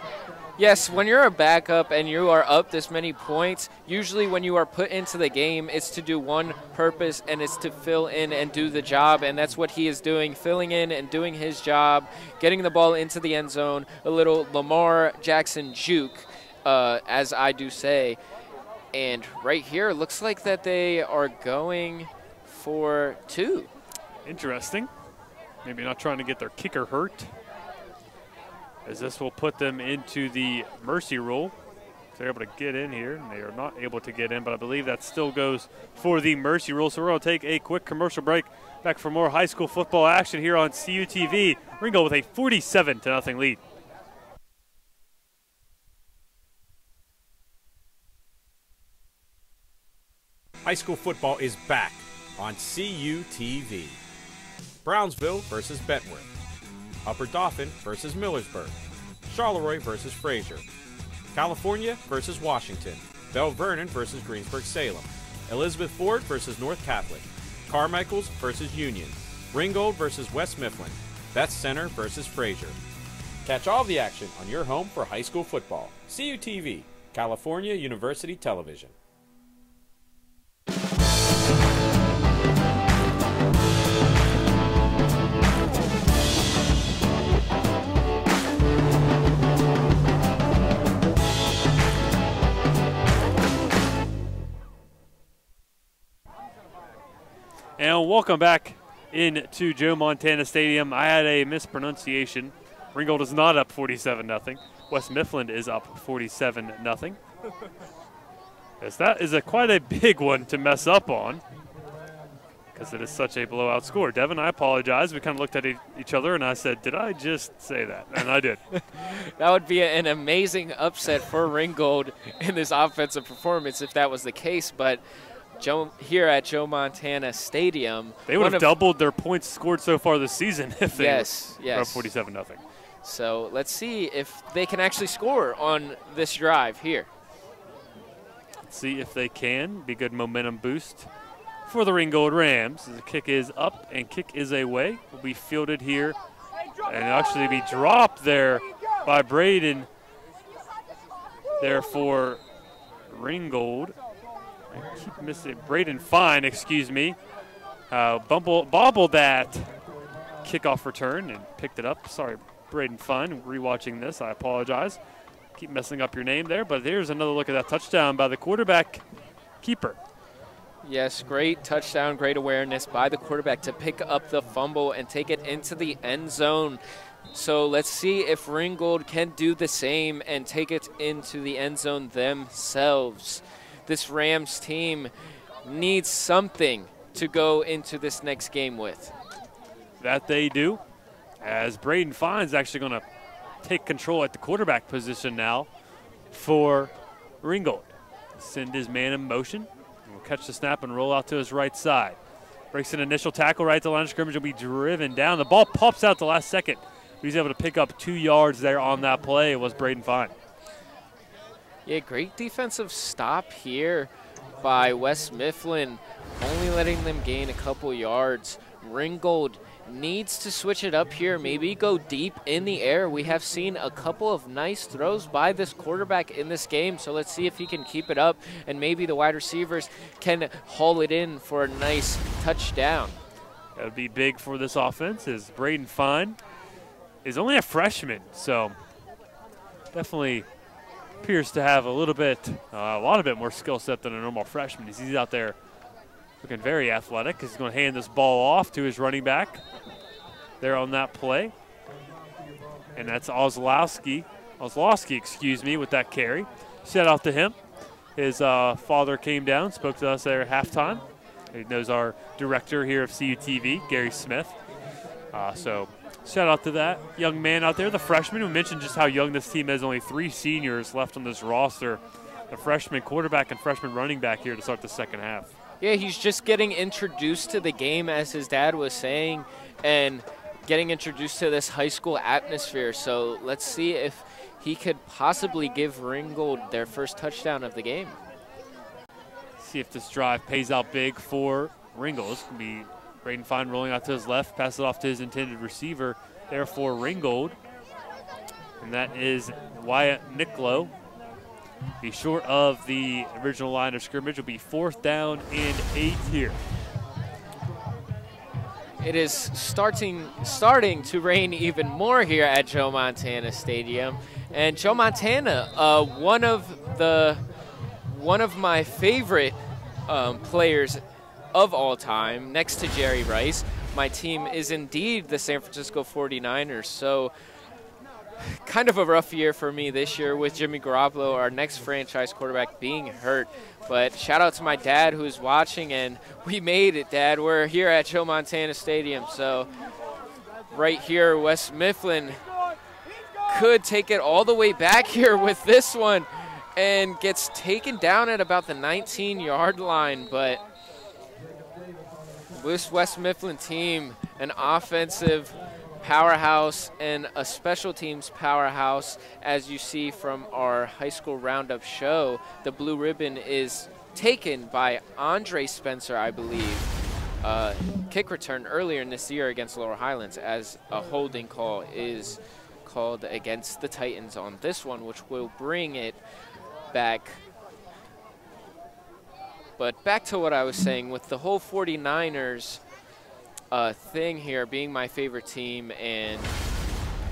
Yes, when you're a backup and you are up this many points, usually when you are put into the game, it's to do one purpose, and it's to fill in and do the job, and that's what he is doing, filling in and doing his job, getting the ball into the end zone, a little Lamar Jackson juke, as I do say. And right here, looks like that they are going for 2. Interesting. Maybe not trying to get their kicker hurt, as this will put them into the mercy rule. They're able to get in here, and they are not able to get in, but I believe that still goes for the mercy rule. So we're going to take a quick commercial break. Back for more high school football action here on CUTV. Ringgold with a 47-0 lead. High school football is back on CUTV. Brownsville versus Bentworth. Upper Dauphin versus Millersburg, Charleroi versus Fraser, California versus Washington, Belle Vernon versus Greensburg-Salem, Elizabeth Ford versus North Catholic, Carmichaels versus Union, Ringgold versus West Mifflin, Beth Center versus Fraser. Catch all the action on your home for high school football. CUTV, California University Television. And welcome back into Joe Montana Stadium. I had a mispronunciation. Ringgold is not up 47-0. West Mifflin is up 47-0. Yes, that is quite a big one to mess up on because it is such a blowout score. Devin, I apologize. We kind of looked at each other, and I said, did I just say that? And I did. That would be an amazing upset for Ringgold in this offensive performance if that was the case, but here at Joe Montana Stadium, they would have doubled their points scored so far this season if they were up 47-0. So let's see if they can actually score on this drive here. Let's see if they can. Be good momentum boost for the Ringgold Rams. The kick is up and kick is away. Will be fielded here and actually be dropped there by Braden. There for Ringgold. I keep missing Braden Fine, excuse me. Bobbled that kickoff return and picked it up. Sorry, Braden Fine, rewatching this. I apologize. Keep messing up your name there, but here's another look at that touchdown by the quarterback keeper. Yes, great touchdown, great awareness by the quarterback to pick up the fumble and take it into the end zone. So let's see if Ringgold can do the same and take it into the end zone themselves. This Rams team needs something to go into this next game with. That they do, as Braden Fine's actually going to take control at the quarterback position now for Ringgold. Send his man in motion. Will catch the snap and roll out to his right side. Breaks an initial tackle right to the line of scrimmage. Will be driven down. The ball pops out the last second. He's able to pick up 2 yards there on that play. It was Braden Fine. Yeah, great defensive stop here by West Mifflin, only letting them gain a couple yards. Ringgold needs to switch it up here, maybe go deep in the air. We have seen a couple of nice throws by this quarterback in this game, so let's see if he can keep it up, and maybe the wide receivers can haul it in for a nice touchdown. That would be big for this offense, as Braden Fine is only a freshman, so definitely appears to have a lot of bit more skill set than a normal freshman. He's out there looking very athletic. He's going to hand this ball off to his running back there on that play. And that's Ozlowski, with that carry. Shout out to him. His father came down, spoke to us there at halftime. He knows our director here of CUTV, Gary Smith. So shout out to that young man out there, the freshman. We mentioned just how young this team is. Only 3 seniors left on this roster. The freshman quarterback and freshman running back here to start the second half. Yeah, he's just getting introduced to the game, as his dad was saying, and getting introduced to this high school atmosphere. So let's see if he could possibly give Ringgold their first touchdown of the game. See if this drive pays out big for Ringgold. This could be Braden Fine rolling out to his left, pass it off to his intended receiver, there for Ringgold. And that is Wyatt Nicklow. Be short of the original line of scrimmage. Will be 4th down and 8 here. It is starting to rain even more here at Joe Montana Stadium. And Joe Montana, one of my favorite players of all time, next to Jerry Rice. My team is indeed the San Francisco 49ers, so kind of a rough year for me this year with Jimmy Garoppolo, our next franchise quarterback, being hurt. But shout out to my dad who's watching, and we made it, Dad. We're here at Joe Montana Stadium, so right here, West Mifflin could take it all the way back here with this one and gets taken down at about the 19-yard line, but this West Mifflin team, an offensive powerhouse and a special teams powerhouse, as you see from our high school roundup show. The blue ribbon is taken by Andre Spencer, I believe. kick return earlier in this year against Laurel Highlands, as a holding call is called against the Titans on this one, which will bring it back. But back to what I was saying with the whole 49ers thing here, being my favorite team and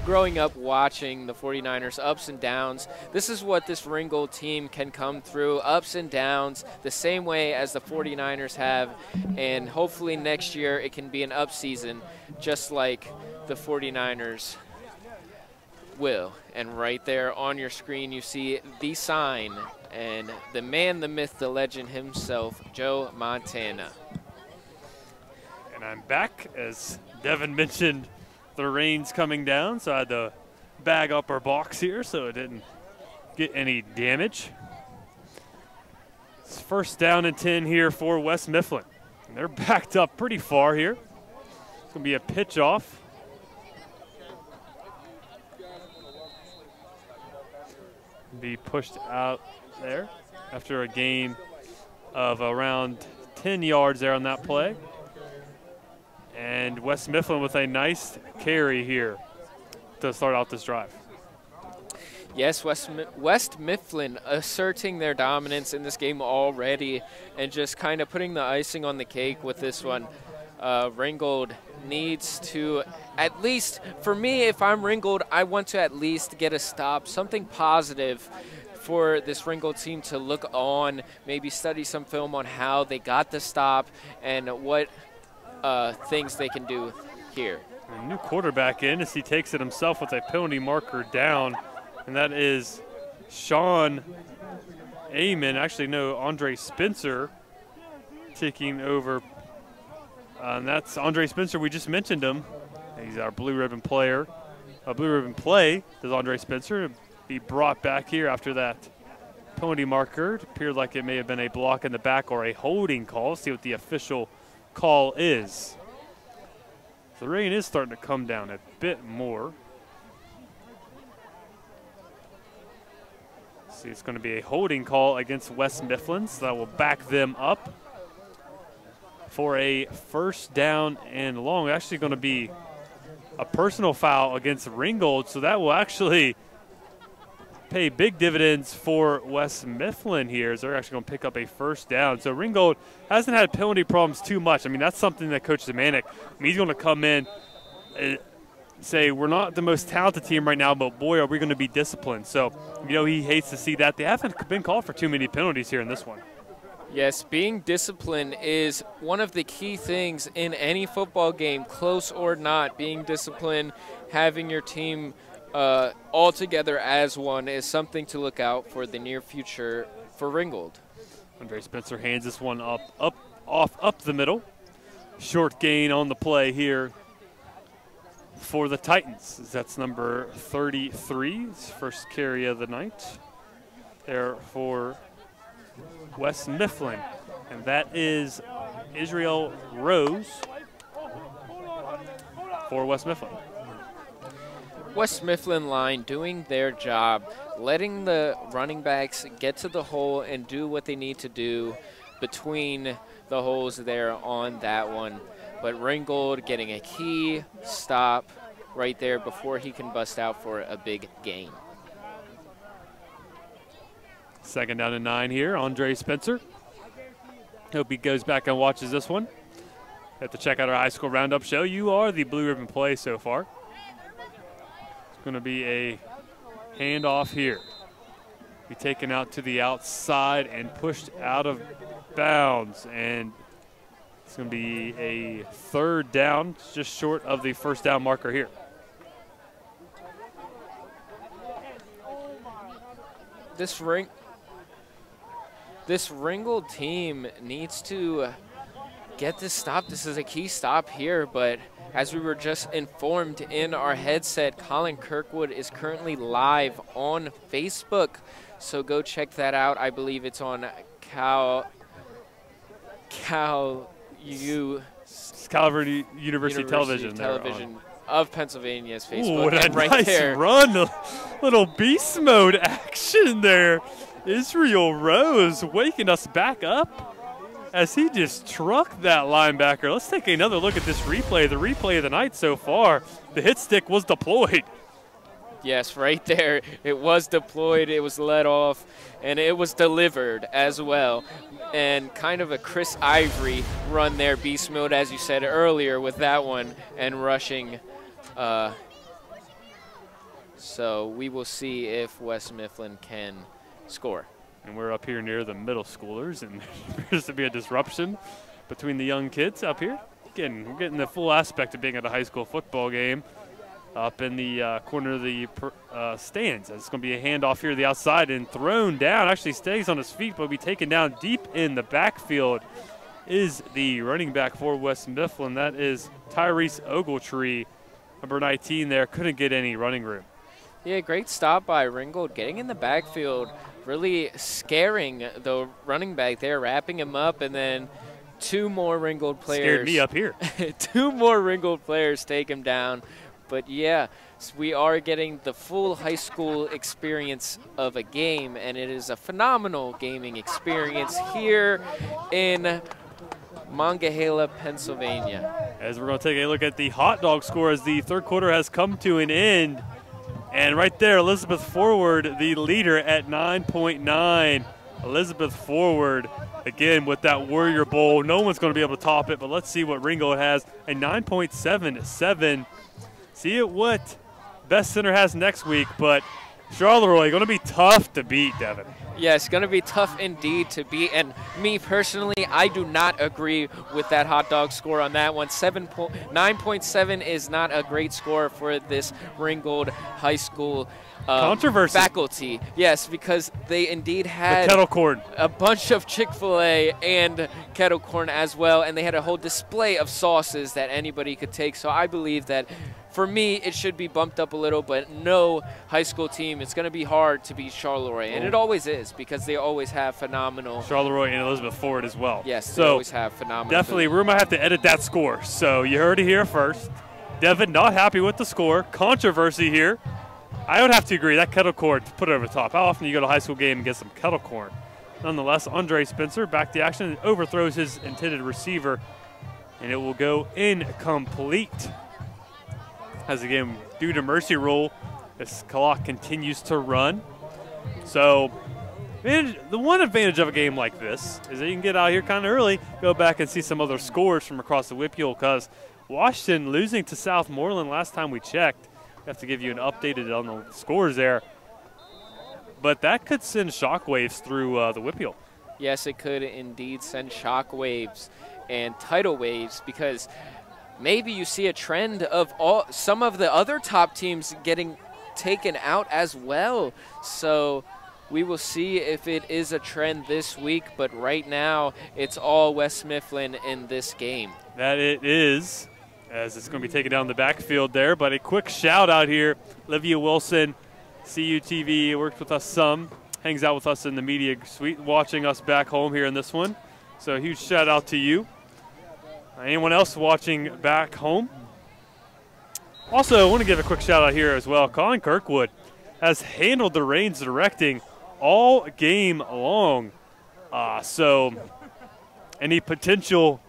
growing up watching the 49ers ups and downs. This is what this Ringgold team can come through, ups and downs, the same way as the 49ers have, and hopefully next year it can be an up season just like the 49ers will. And right there on your screen you see the sign and the man, the myth, the legend himself, Joe Montana. And I'm back, as Devin mentioned, the rain's coming down, so I had to bag up our box here so it didn't get any damage. It's first down and 10 here for West Mifflin. And they're backed up pretty far here. It's going to be a pitch off. Be pushed out there after a gain of around 10 yards there on that play. And West Mifflin with a nice carry here to start out this drive. Yes, West Mifflin asserting their dominance in this game already and just kind of putting the icing on the cake with this one. Ringgold needs to, at least, for me, if I'm Ringgold, I want to at least get a stop, something positive for this Ringgold team to look on, maybe study some film on how they got the stop and what things they can do here. A new quarterback in as he takes it himself with a penalty marker down, and that is Sean Amon. Actually, no, Andre Spencer taking over. And that's Andre Spencer. We just mentioned him. He's our blue ribbon player. A blue ribbon play does Andre Spencer be brought back here after that penalty marker. It appeared like it may have been a block in the back or a holding call. Let's see what the official call is. The rain is starting to come down a bit more. See, it's going to be a holding call against West Mifflin, so that will back them up for a first down and long. Actually going to be a personal foul against Ringgold, so that will actually pay big dividends for West Mifflin here, as they're actually going to pick up a first down. So Ringgold hasn't had penalty problems too much. I mean, that's something that Coach Zemanek, he's going to come in and say, we're not the most talented team right now, but boy, are we going to be disciplined. So, you know, he hates to see that. They haven't been called for too many penalties here in this one. Yes, being disciplined is one of the key things in any football game, close or not. Being disciplined, having your team all together as one is something to look out for the near future for Ringgold. Andre Spencer hands this one up the middle. Short gain on the play here for the Titans. That's number 33, his first carry of the night there for West Mifflin. And that is Israel Rose for West Mifflin. West Mifflin line doing their job, letting the running backs get to the hole and do what they need to do between the holes there on that one. But Ringgold getting a key stop right there before he can bust out for a big gain. Second down and 9 here, Andre Spencer. Hope he goes back and watches this one. Have to check out our high school roundup show. You are the blue ribbon play so far. Going to be a handoff here. Be taken out to the outside and pushed out of bounds. And it's going to be a third down, just short of the first down marker here. This Ringgold team needs to get this stop. This is a key stop here, but as we were just informed in our headset, Colin Kirkwood is currently live on Facebook, so go check that out. I believe it's on Calvary University Television of Pennsylvania's Facebook. Ooh, what a right nice there. run. A little beast mode action there. Israel Rose waking us back up. as he just trucked that linebacker. Let's take another look at this replay, the replay of the night so far. The hit stick was deployed. Yes, right there. It was deployed, it was let off, and it was delivered as well. And kind of a Chris Ivory run there, beast mode, as you said earlier, with that one, and rushing. So we will see if West Mifflin can score. And we're up here near the middle schoolers, and there appears to be a disruption between the young kids up here. Again, we're getting the full aspect of being at a high school football game up in the corner of the stands. It's going to be a handoff here to the outside and thrown down. Actually stays on his feet, but will be taken down deep in the backfield is the running back for West Mifflin. That is Tyrese Ogletree, number 19 there. Couldn't get any running room. Yeah, great stop by Ringgold, getting in the backfield, really scaring the running back there, wrapping him up, and then two more Ringgold players. Scared me up here. Two more Ringgold players take him down. But yeah, we are getting the full high school experience of a game, and it is a phenomenal gaming experience here in Monongahela, Pennsylvania. As we're going to take a look at the hot dog score as the third quarter has come to an end. And right there, Elizabeth Forward, the leader at 9.9. Elizabeth Forward, again, with that Warrior Bowl. No one's going to be able to top it, but let's see what Ringgold has, a 9.77. See what Best Center has next week, but Charleroi going to be tough to beat, Devin. Yes, going to be tough indeed to beat. And me personally, I do not agree with that hot dog score on that one. 9.7 is not a great score for this Ringgold High School controversy faculty. Yes, because they indeed had the kettle corn, a bunch of Chick-fil-A and kettle corn as well, and they had a whole display of sauces that anybody could take. So I believe that for me, it should be bumped up a little, but no high school team, it's going to be hard to beat Charleroi, and it always is because they always have phenomenal. Charleroi and Elizabeth Forward as well. Yes, they always have phenomenal. Definitely, we might have to edit that score. So you heard it here first. Devin not happy with the score. Controversy here. I would have to agree. That kettle corn, put it over the top. How often do you go to a high school game and get some kettle corn? Nonetheless, Andre Spencer back to action and overthrows his intended receiver, and it will go incomplete. As again, due to mercy rule, this clock continues to run. So the one advantage of a game like this is that you can get out here kind of early, go back and see some other scores from across the Whipple, because Washington losing to Southmoreland last time we checked. We have to give you an updated on the scores there. But that could send shockwaves through the Whipple. Yes, it could indeed send shockwaves and tidal waves, because maybe you see a trend of some of the other top teams getting taken out as well. So we will see if it is a trend this week, but right now it's all West Mifflin in this game. That it is, as it's going to be taken down the backfield there. But a quick shout out here, Olivia Wilson, CUTV, worked with us some, hangs out with us in the media suite, watching us back home here in this one. So a huge shout out to you. Anyone else watching back home? Also, I want to give a quick shout out here as well. Colin Kirkwood has handled the reins directing all game long. So any potential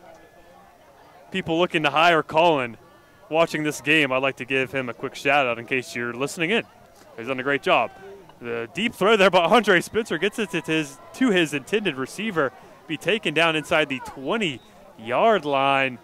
people looking to hire Colin watching this game, I'd like to give him a quick shout out in case you're listening in. He's done a great job. The deep throw there by Andre Spencer gets it to his intended receiver, be taken down inside the 20-yard line.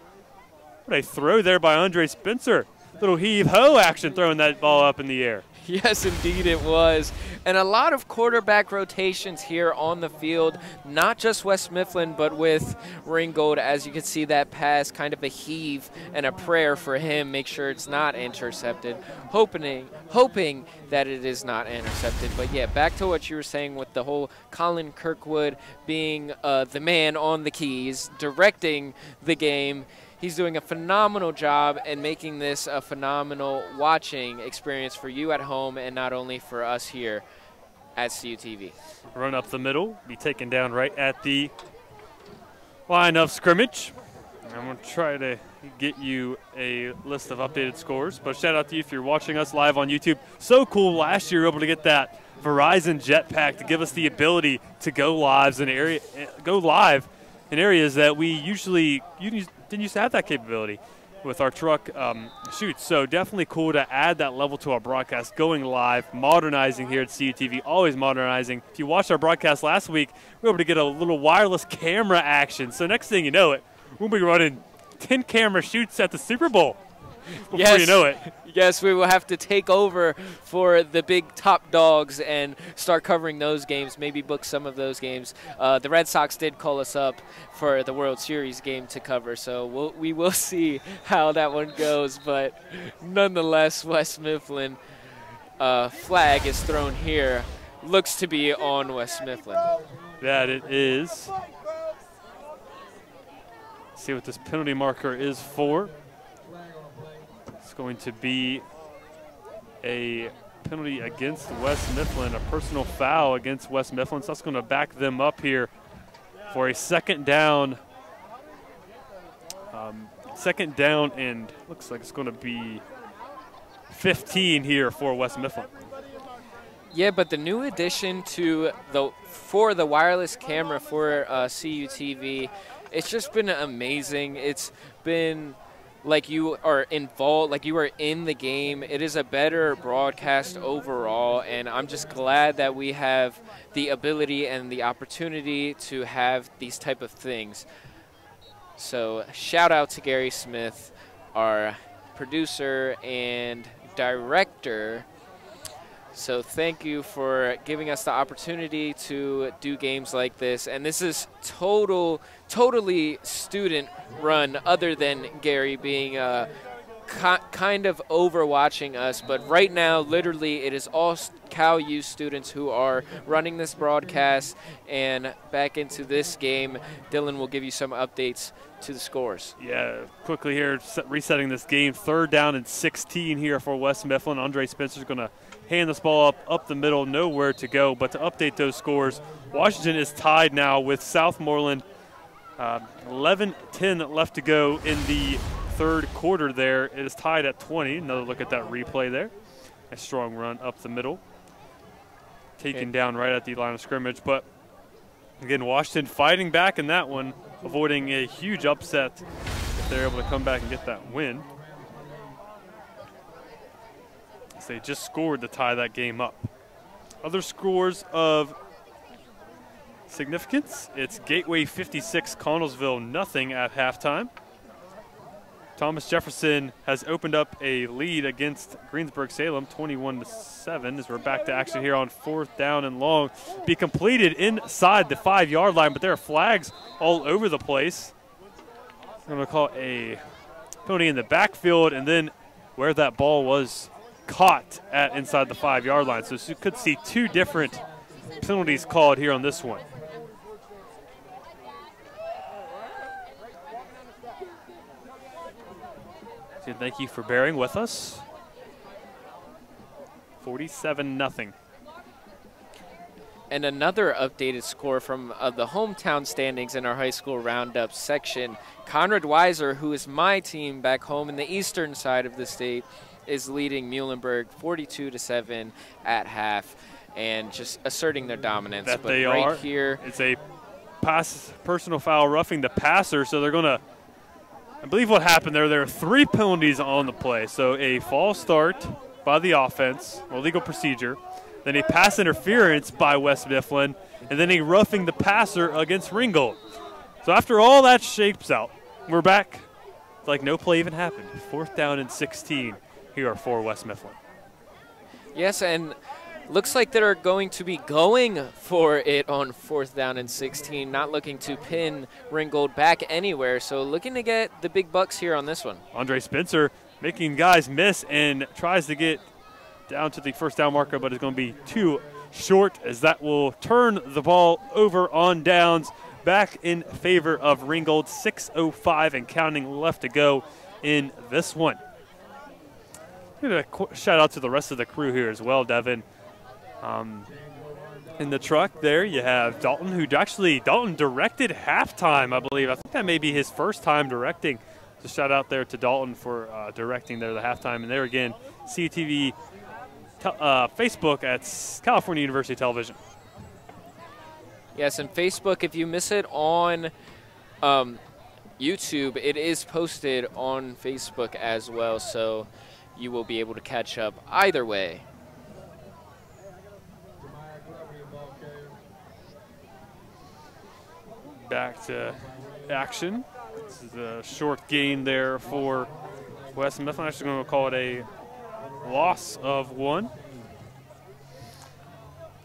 What a throw there by Andre Spencer. Little heave-ho action throwing that ball up in the air. Yes, indeed it was. And a lot of quarterback rotations here on the field, not just West Mifflin, but with Ringgold. As you can see, that pass, kind of a heave and a prayer for him, make sure it's not intercepted, hoping that it is not intercepted. But yeah, back to what you were saying with the whole Colin Kirkwood being the man on the keys, directing the game. He's doing a phenomenal job and making this a phenomenal watching experience for you at home and not only for us here at CUTV. Run up the middle, be taken down right at the line of scrimmage. I'm going to try to get you a list of updated scores, but shout out to you if you're watching us live on YouTube. So cool, last year we were able to get that Verizon Jetpack to give us the ability to go live in areas that we usually didn't used to have that capability with our truck shoots. So definitely cool to add that level to our broadcast, going live, modernizing here at CUTV, always modernizing. If you watched our broadcast last week, we were able to get a little wireless camera action. So next thing you know it, we'll be running 10 camera shoots at the Super Bowl before you know it. Yes, we will have to take over for the big top dogs and start covering those games, maybe book some of those games. The Red Sox did call us up for the World Series game to cover, so we will see how that one goes. But nonetheless, West Mifflin flag is thrown here. Looks to be on West Mifflin. That it is. See what this penalty marker is for. It's going to be a penalty against West Mifflin, a personal foul against West Mifflin. So that's going to back them up here for a second down. Second down, and looks like it's going to be 15 here for West Mifflin. Yeah, but the new addition to for the wireless camera for CUTV, it's just been amazing. It's been like you are involved, like you are in the game. It is a better broadcast overall, and I'm just glad that we have the ability and the opportunity to have these type of things. So shout out to Gary Smith, our producer and director. So thank you for giving us the opportunity to do games like this. And this is totally student run, other than Gary being kind of overwatching us. But right now, literally, it is all Cal U students who are running this broadcast. And back into this game, Dylan will give you some updates to the scores. Yeah, quickly here, resetting this game. 3rd down and 16 here for West Mifflin. Andre Spencer's going to hand this ball up the middle, nowhere to go. But to update those scores, Washington is tied now with Southmoreland. 11-10 left to go in the 3rd quarter there. It is tied at 20. Another look at that replay there. A strong run up the middle. Taken down right at the line of scrimmage. But again, Washington fighting back in that one, avoiding a huge upset if they're able to come back and get that win. They just scored to tie that game up. Other scores of significance: it's Gateway 56, Connellsville nothing at halftime. Thomas Jefferson has opened up a lead against Greensburg-Salem, 21-7, as we're back to action here on 4th down and long. Be completed inside the 5-yard line, but there are flags all over the place. I'm going to call a penalty in the backfield, and then where that ball was caught at inside the 5-yard line. So you could see 2 different penalties called here on this one. So thank you for bearing with us. 47-0. And another updated score from the hometown standings in our high school roundup section. Conrad Weiser, who is my team back home in the eastern side of the state, is leading Muhlenberg 42-7 at half, and just asserting their dominance. That but they right are. Here, it's a personal foul roughing the passer, so they're going to, I believe what happened there are 3 penalties on the play. So a false start by the offense, or legal procedure, then a pass interference by West Mifflin, and then a roughing the passer against Ringgold. So after all that shapes out, we're back. It's like no play even happened. 4th down and 16 here for West Mifflin. Yes, and looks like they're going to be going for it on 4th down and 16, not looking to pin Ringgold back anywhere. So looking to get the big bucks here on this one. Andre Spencer making guys miss and tries to get down to the 1st down marker, but it's going to be too short, as that will turn the ball over on downs back in favor of Ringgold. 6:05 and counting left to go in this one. A shout out to the rest of the crew here as well, Devin. In the truck there, you have Dalton, who Dalton directed halftime, I believe. I think that may be his first time directing. So shout out there to Dalton for directing there the halftime. And there again, CTV Facebook at California University Television. Yes, and Facebook, if you miss it on YouTube, it is posted on Facebook as well, so you will be able to catch up either way. Back to action. This is a short gain there for West Mifflin. I'm actually going to call it a loss of 1.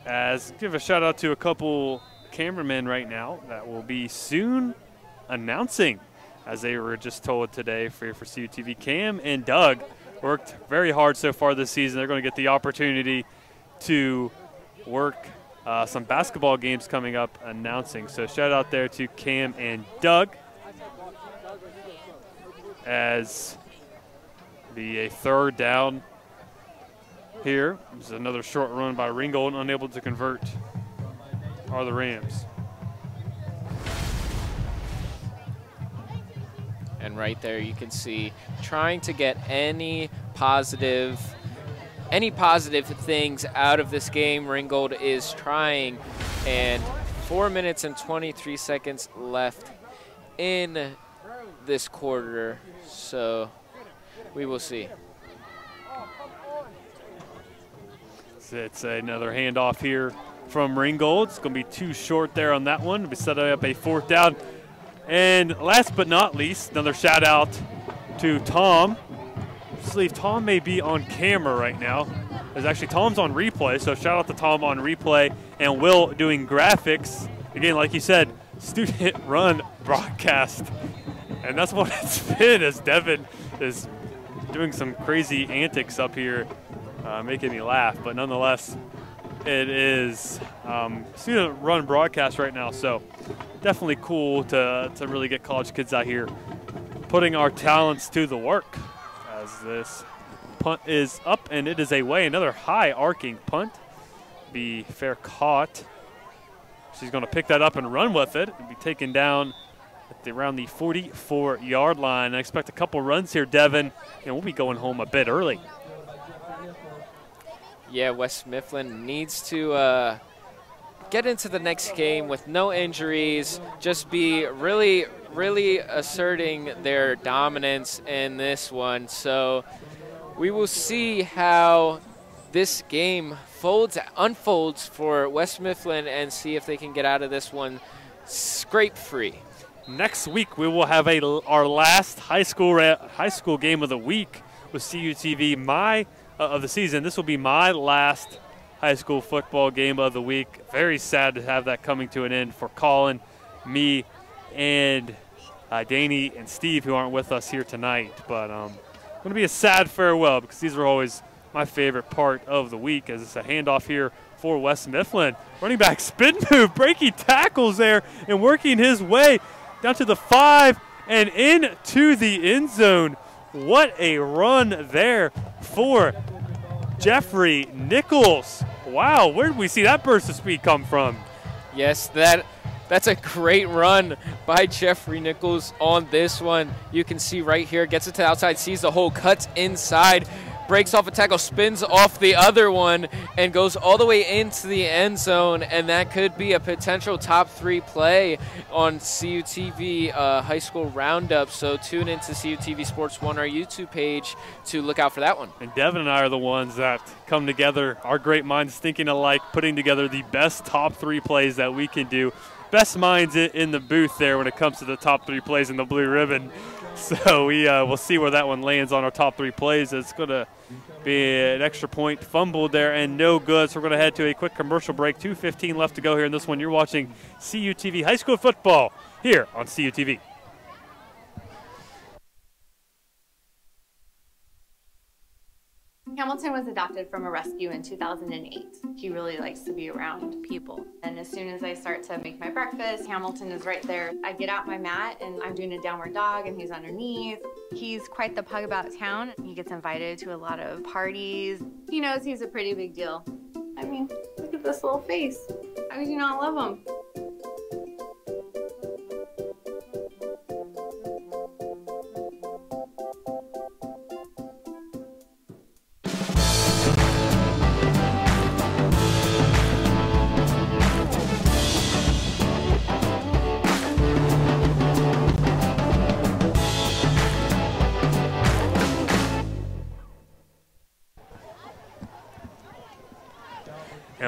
As give a shout out to a couple cameramen right now that will be soon announcing, as they were just told today for CUTV. Cam and Doug worked very hard so far this season. They're going to get the opportunity to work some basketball games coming up announcing. So shout out there to Cam and Doug. As be a 3rd down here. This is another short run by Ringgold, unable to convert are the Rams. And right there you can see trying to get any positive things out of this game. Ringgold is trying, and 4 minutes and 23 seconds left in this quarter, so we will see. It's another handoff here from Ringgold. It's going to be too short there on that one. We'll be setting up a 4th down. And last but not least, another shout out to Tom. I believe Tom may be on camera right now. There's actually Tom's on replay, so shout out to Tom on replay and Will doing graphics. Again, like you said, student run broadcast. And that's what it's been, as Devin is doing some crazy antics up here, making me laugh. But nonetheless, it is student run broadcast right now, so definitely cool to really get college kids out here putting our talents to the work. As this punt is up and it is away. Another high arcing punt. Be fair caught. She's going to pick that up and run with it. It'll be taken down at around the 44-yard line. I expect a couple runs here, Devin, and we'll be going home a bit early. Yeah, West Mifflin needs to get into the next game with no injuries, just be really asserting their dominance in this one. So we will see how this game unfolds for West Mifflin and see if they can get out of this one scrape-free. Next week we will have our last high school game of the week with CUTV of the season. This will be my last high school football game of the week. Very sad to have that coming to an end for Colin, me, and Danny and Steve, who aren't with us here tonight. But going to be a sad farewell because these are always my favorite part of the week, as it's a handoff here for West Mifflin. Running back spin move, breaking tackles there and working his way down to the 5 and into the end zone. What a run there for Jeffrey Nichols. Wow, where did we see that burst of speed come from? Yes, that's a great run by Jeffrey Nichols on this one. You can see right here, gets it to the outside, sees the hole, cuts inside, breaks off a tackle, spins off the other one, and goes all the way into the end zone, and that could be a potential top 3 play on CUTV High School Roundup. So tune into CUTV Sports 1, our YouTube page, to look out for that one. And Devin and I are the ones that come together, our great minds thinking alike, putting together the best top 3 plays that we can do. Best minds in the booth there when it comes to the top 3 plays in the blue ribbon. So we'll see where that one lands on our top 3 plays. It's going to be an extra point fumbled there and no good. So we're going to head to a quick commercial break. 2:15 left to go here in this one. You're watching CUTV High School Football here on CUTV. Hamilton was adopted from a rescue in 2008. He really likes to be around people. And as soon as I start to make my breakfast, Hamilton is right there. I get out my mat and I'm doing a downward dog and he's underneath. He's quite the pug about town. He gets invited to a lot of parties. He knows he's a pretty big deal. I mean, look at this little face. How could you not love him?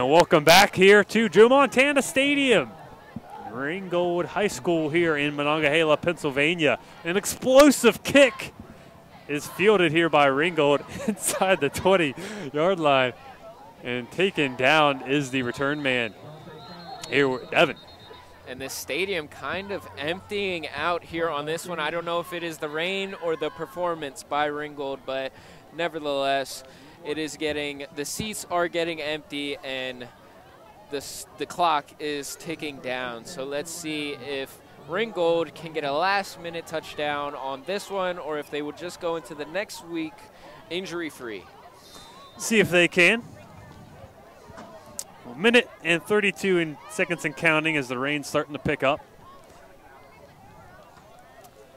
welcome back here to Joe Montana Stadium. Ringgold High School here in Monongahela, Pennsylvania. An explosive kick is fielded here by Ringgold inside the 20-yard line. And taken down is the return man here, Devin. And this stadium kind of emptying out here on this one. I don't know if it is the rain or the performance by Ringgold, but nevertheless, the seats are getting empty and the clock is ticking down. So let's see if Ringgold can get a last-minute touchdown on this one, or if they would just go into the next week injury-free. See if they can. A minute and 32 seconds and counting as the rain's starting to pick up.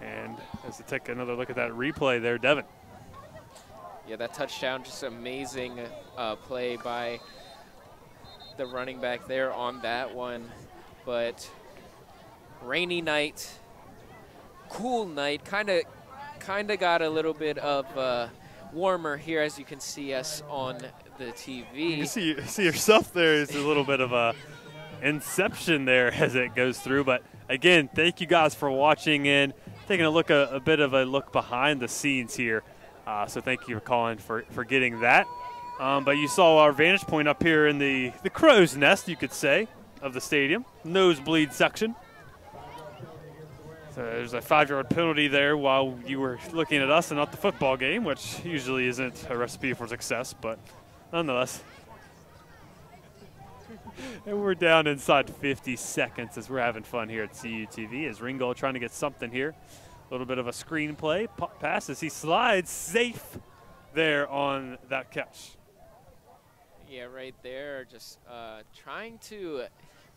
And as we take another look at that replay there, Devin. Yeah, that touchdown, just amazing play by the running back there on that one. But rainy night, cool night, kind of got a little bit of warmer here, as you can see us on the TV. You see yourself there is a little bit of a inception there as it goes through. But again, thank you guys for watching and taking a bit of a look behind the scenes here. So thank you for calling for getting that. But you saw our vantage point up here in the crow's nest, you could say, of the stadium, nosebleed section. So there's a 5-yard penalty there while you were looking at us and not the football game, which usually isn't a recipe for success, but nonetheless. And we're down inside 50 seconds as we're having fun here at CUTV as Ringgold trying to get something here. A little bit of a screen play, pass as he slides safe there on that catch. Yeah, right there, just trying to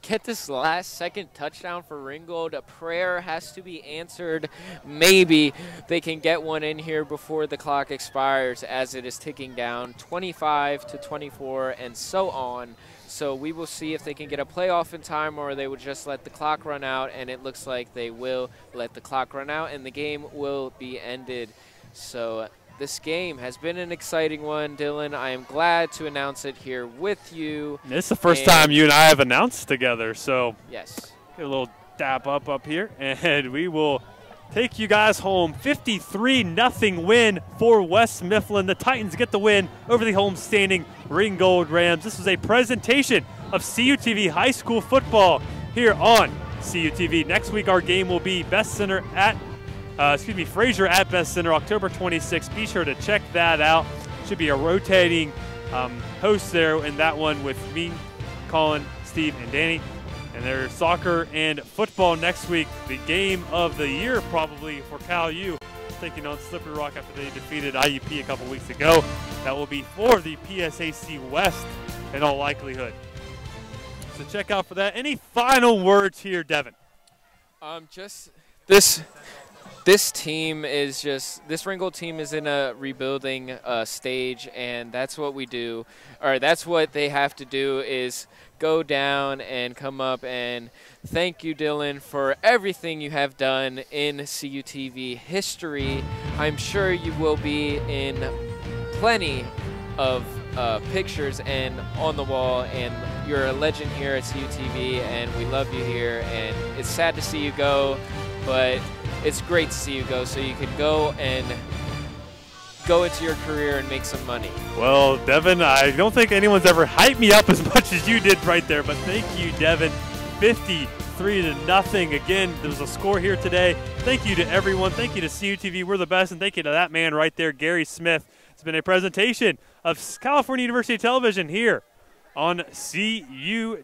get this last-second touchdown for Ringgold. A prayer has to be answered. Maybe they can get one in here before the clock expires as it is ticking down 25 to 24 and so on. So we will see if they can get a playoff in time or they would just let the clock run out, and it looks like they will let the clock run out and the game will be ended. So this game has been an exciting one, Dylan. I am glad to announce it here with you. It's the first time you and I have announced together, so yes, get a little dap up here, and we will take you guys home. 53-0 win for West Mifflin. The Titans get the win over the homestanding Ringgold Rams. This was a presentation of CUTV High School football here on CUTV. Next week, our game will be Fraser at Best Center, October 26th. Be sure to check that out. Should be a rotating host there in that one with me, Colin, Steve, and Danny. And there's soccer and football next week. The game of the year probably for Cal U, taking on Slippery Rock after they defeated IUP a couple weeks ago. That will be for the PSAC West in all likelihood. So check out for that. Any final words here, Devin? Just this team is this Ringgold team is in a rebuilding stage, and that's what we do, or that's what they have to do, is go down and come up. And thank you, Dylan, for everything you have done in CUTV history. I'm sure you will be in plenty of pictures and on the wall, and you're a legend here at CUTV, and we love you here. And it's sad to see you go, but it's great to see you go, so you can go into your career and make some money. Well, Devin, I don't think anyone's ever hyped me up as much as you did right there, but thank you, Devin. 53-0. Again, there's a score here today. Thank you to everyone. Thank you to CUTV. We're the best, and thank you to that man right there, Gary Smith. It's been a presentation of California University Television here on CUTV.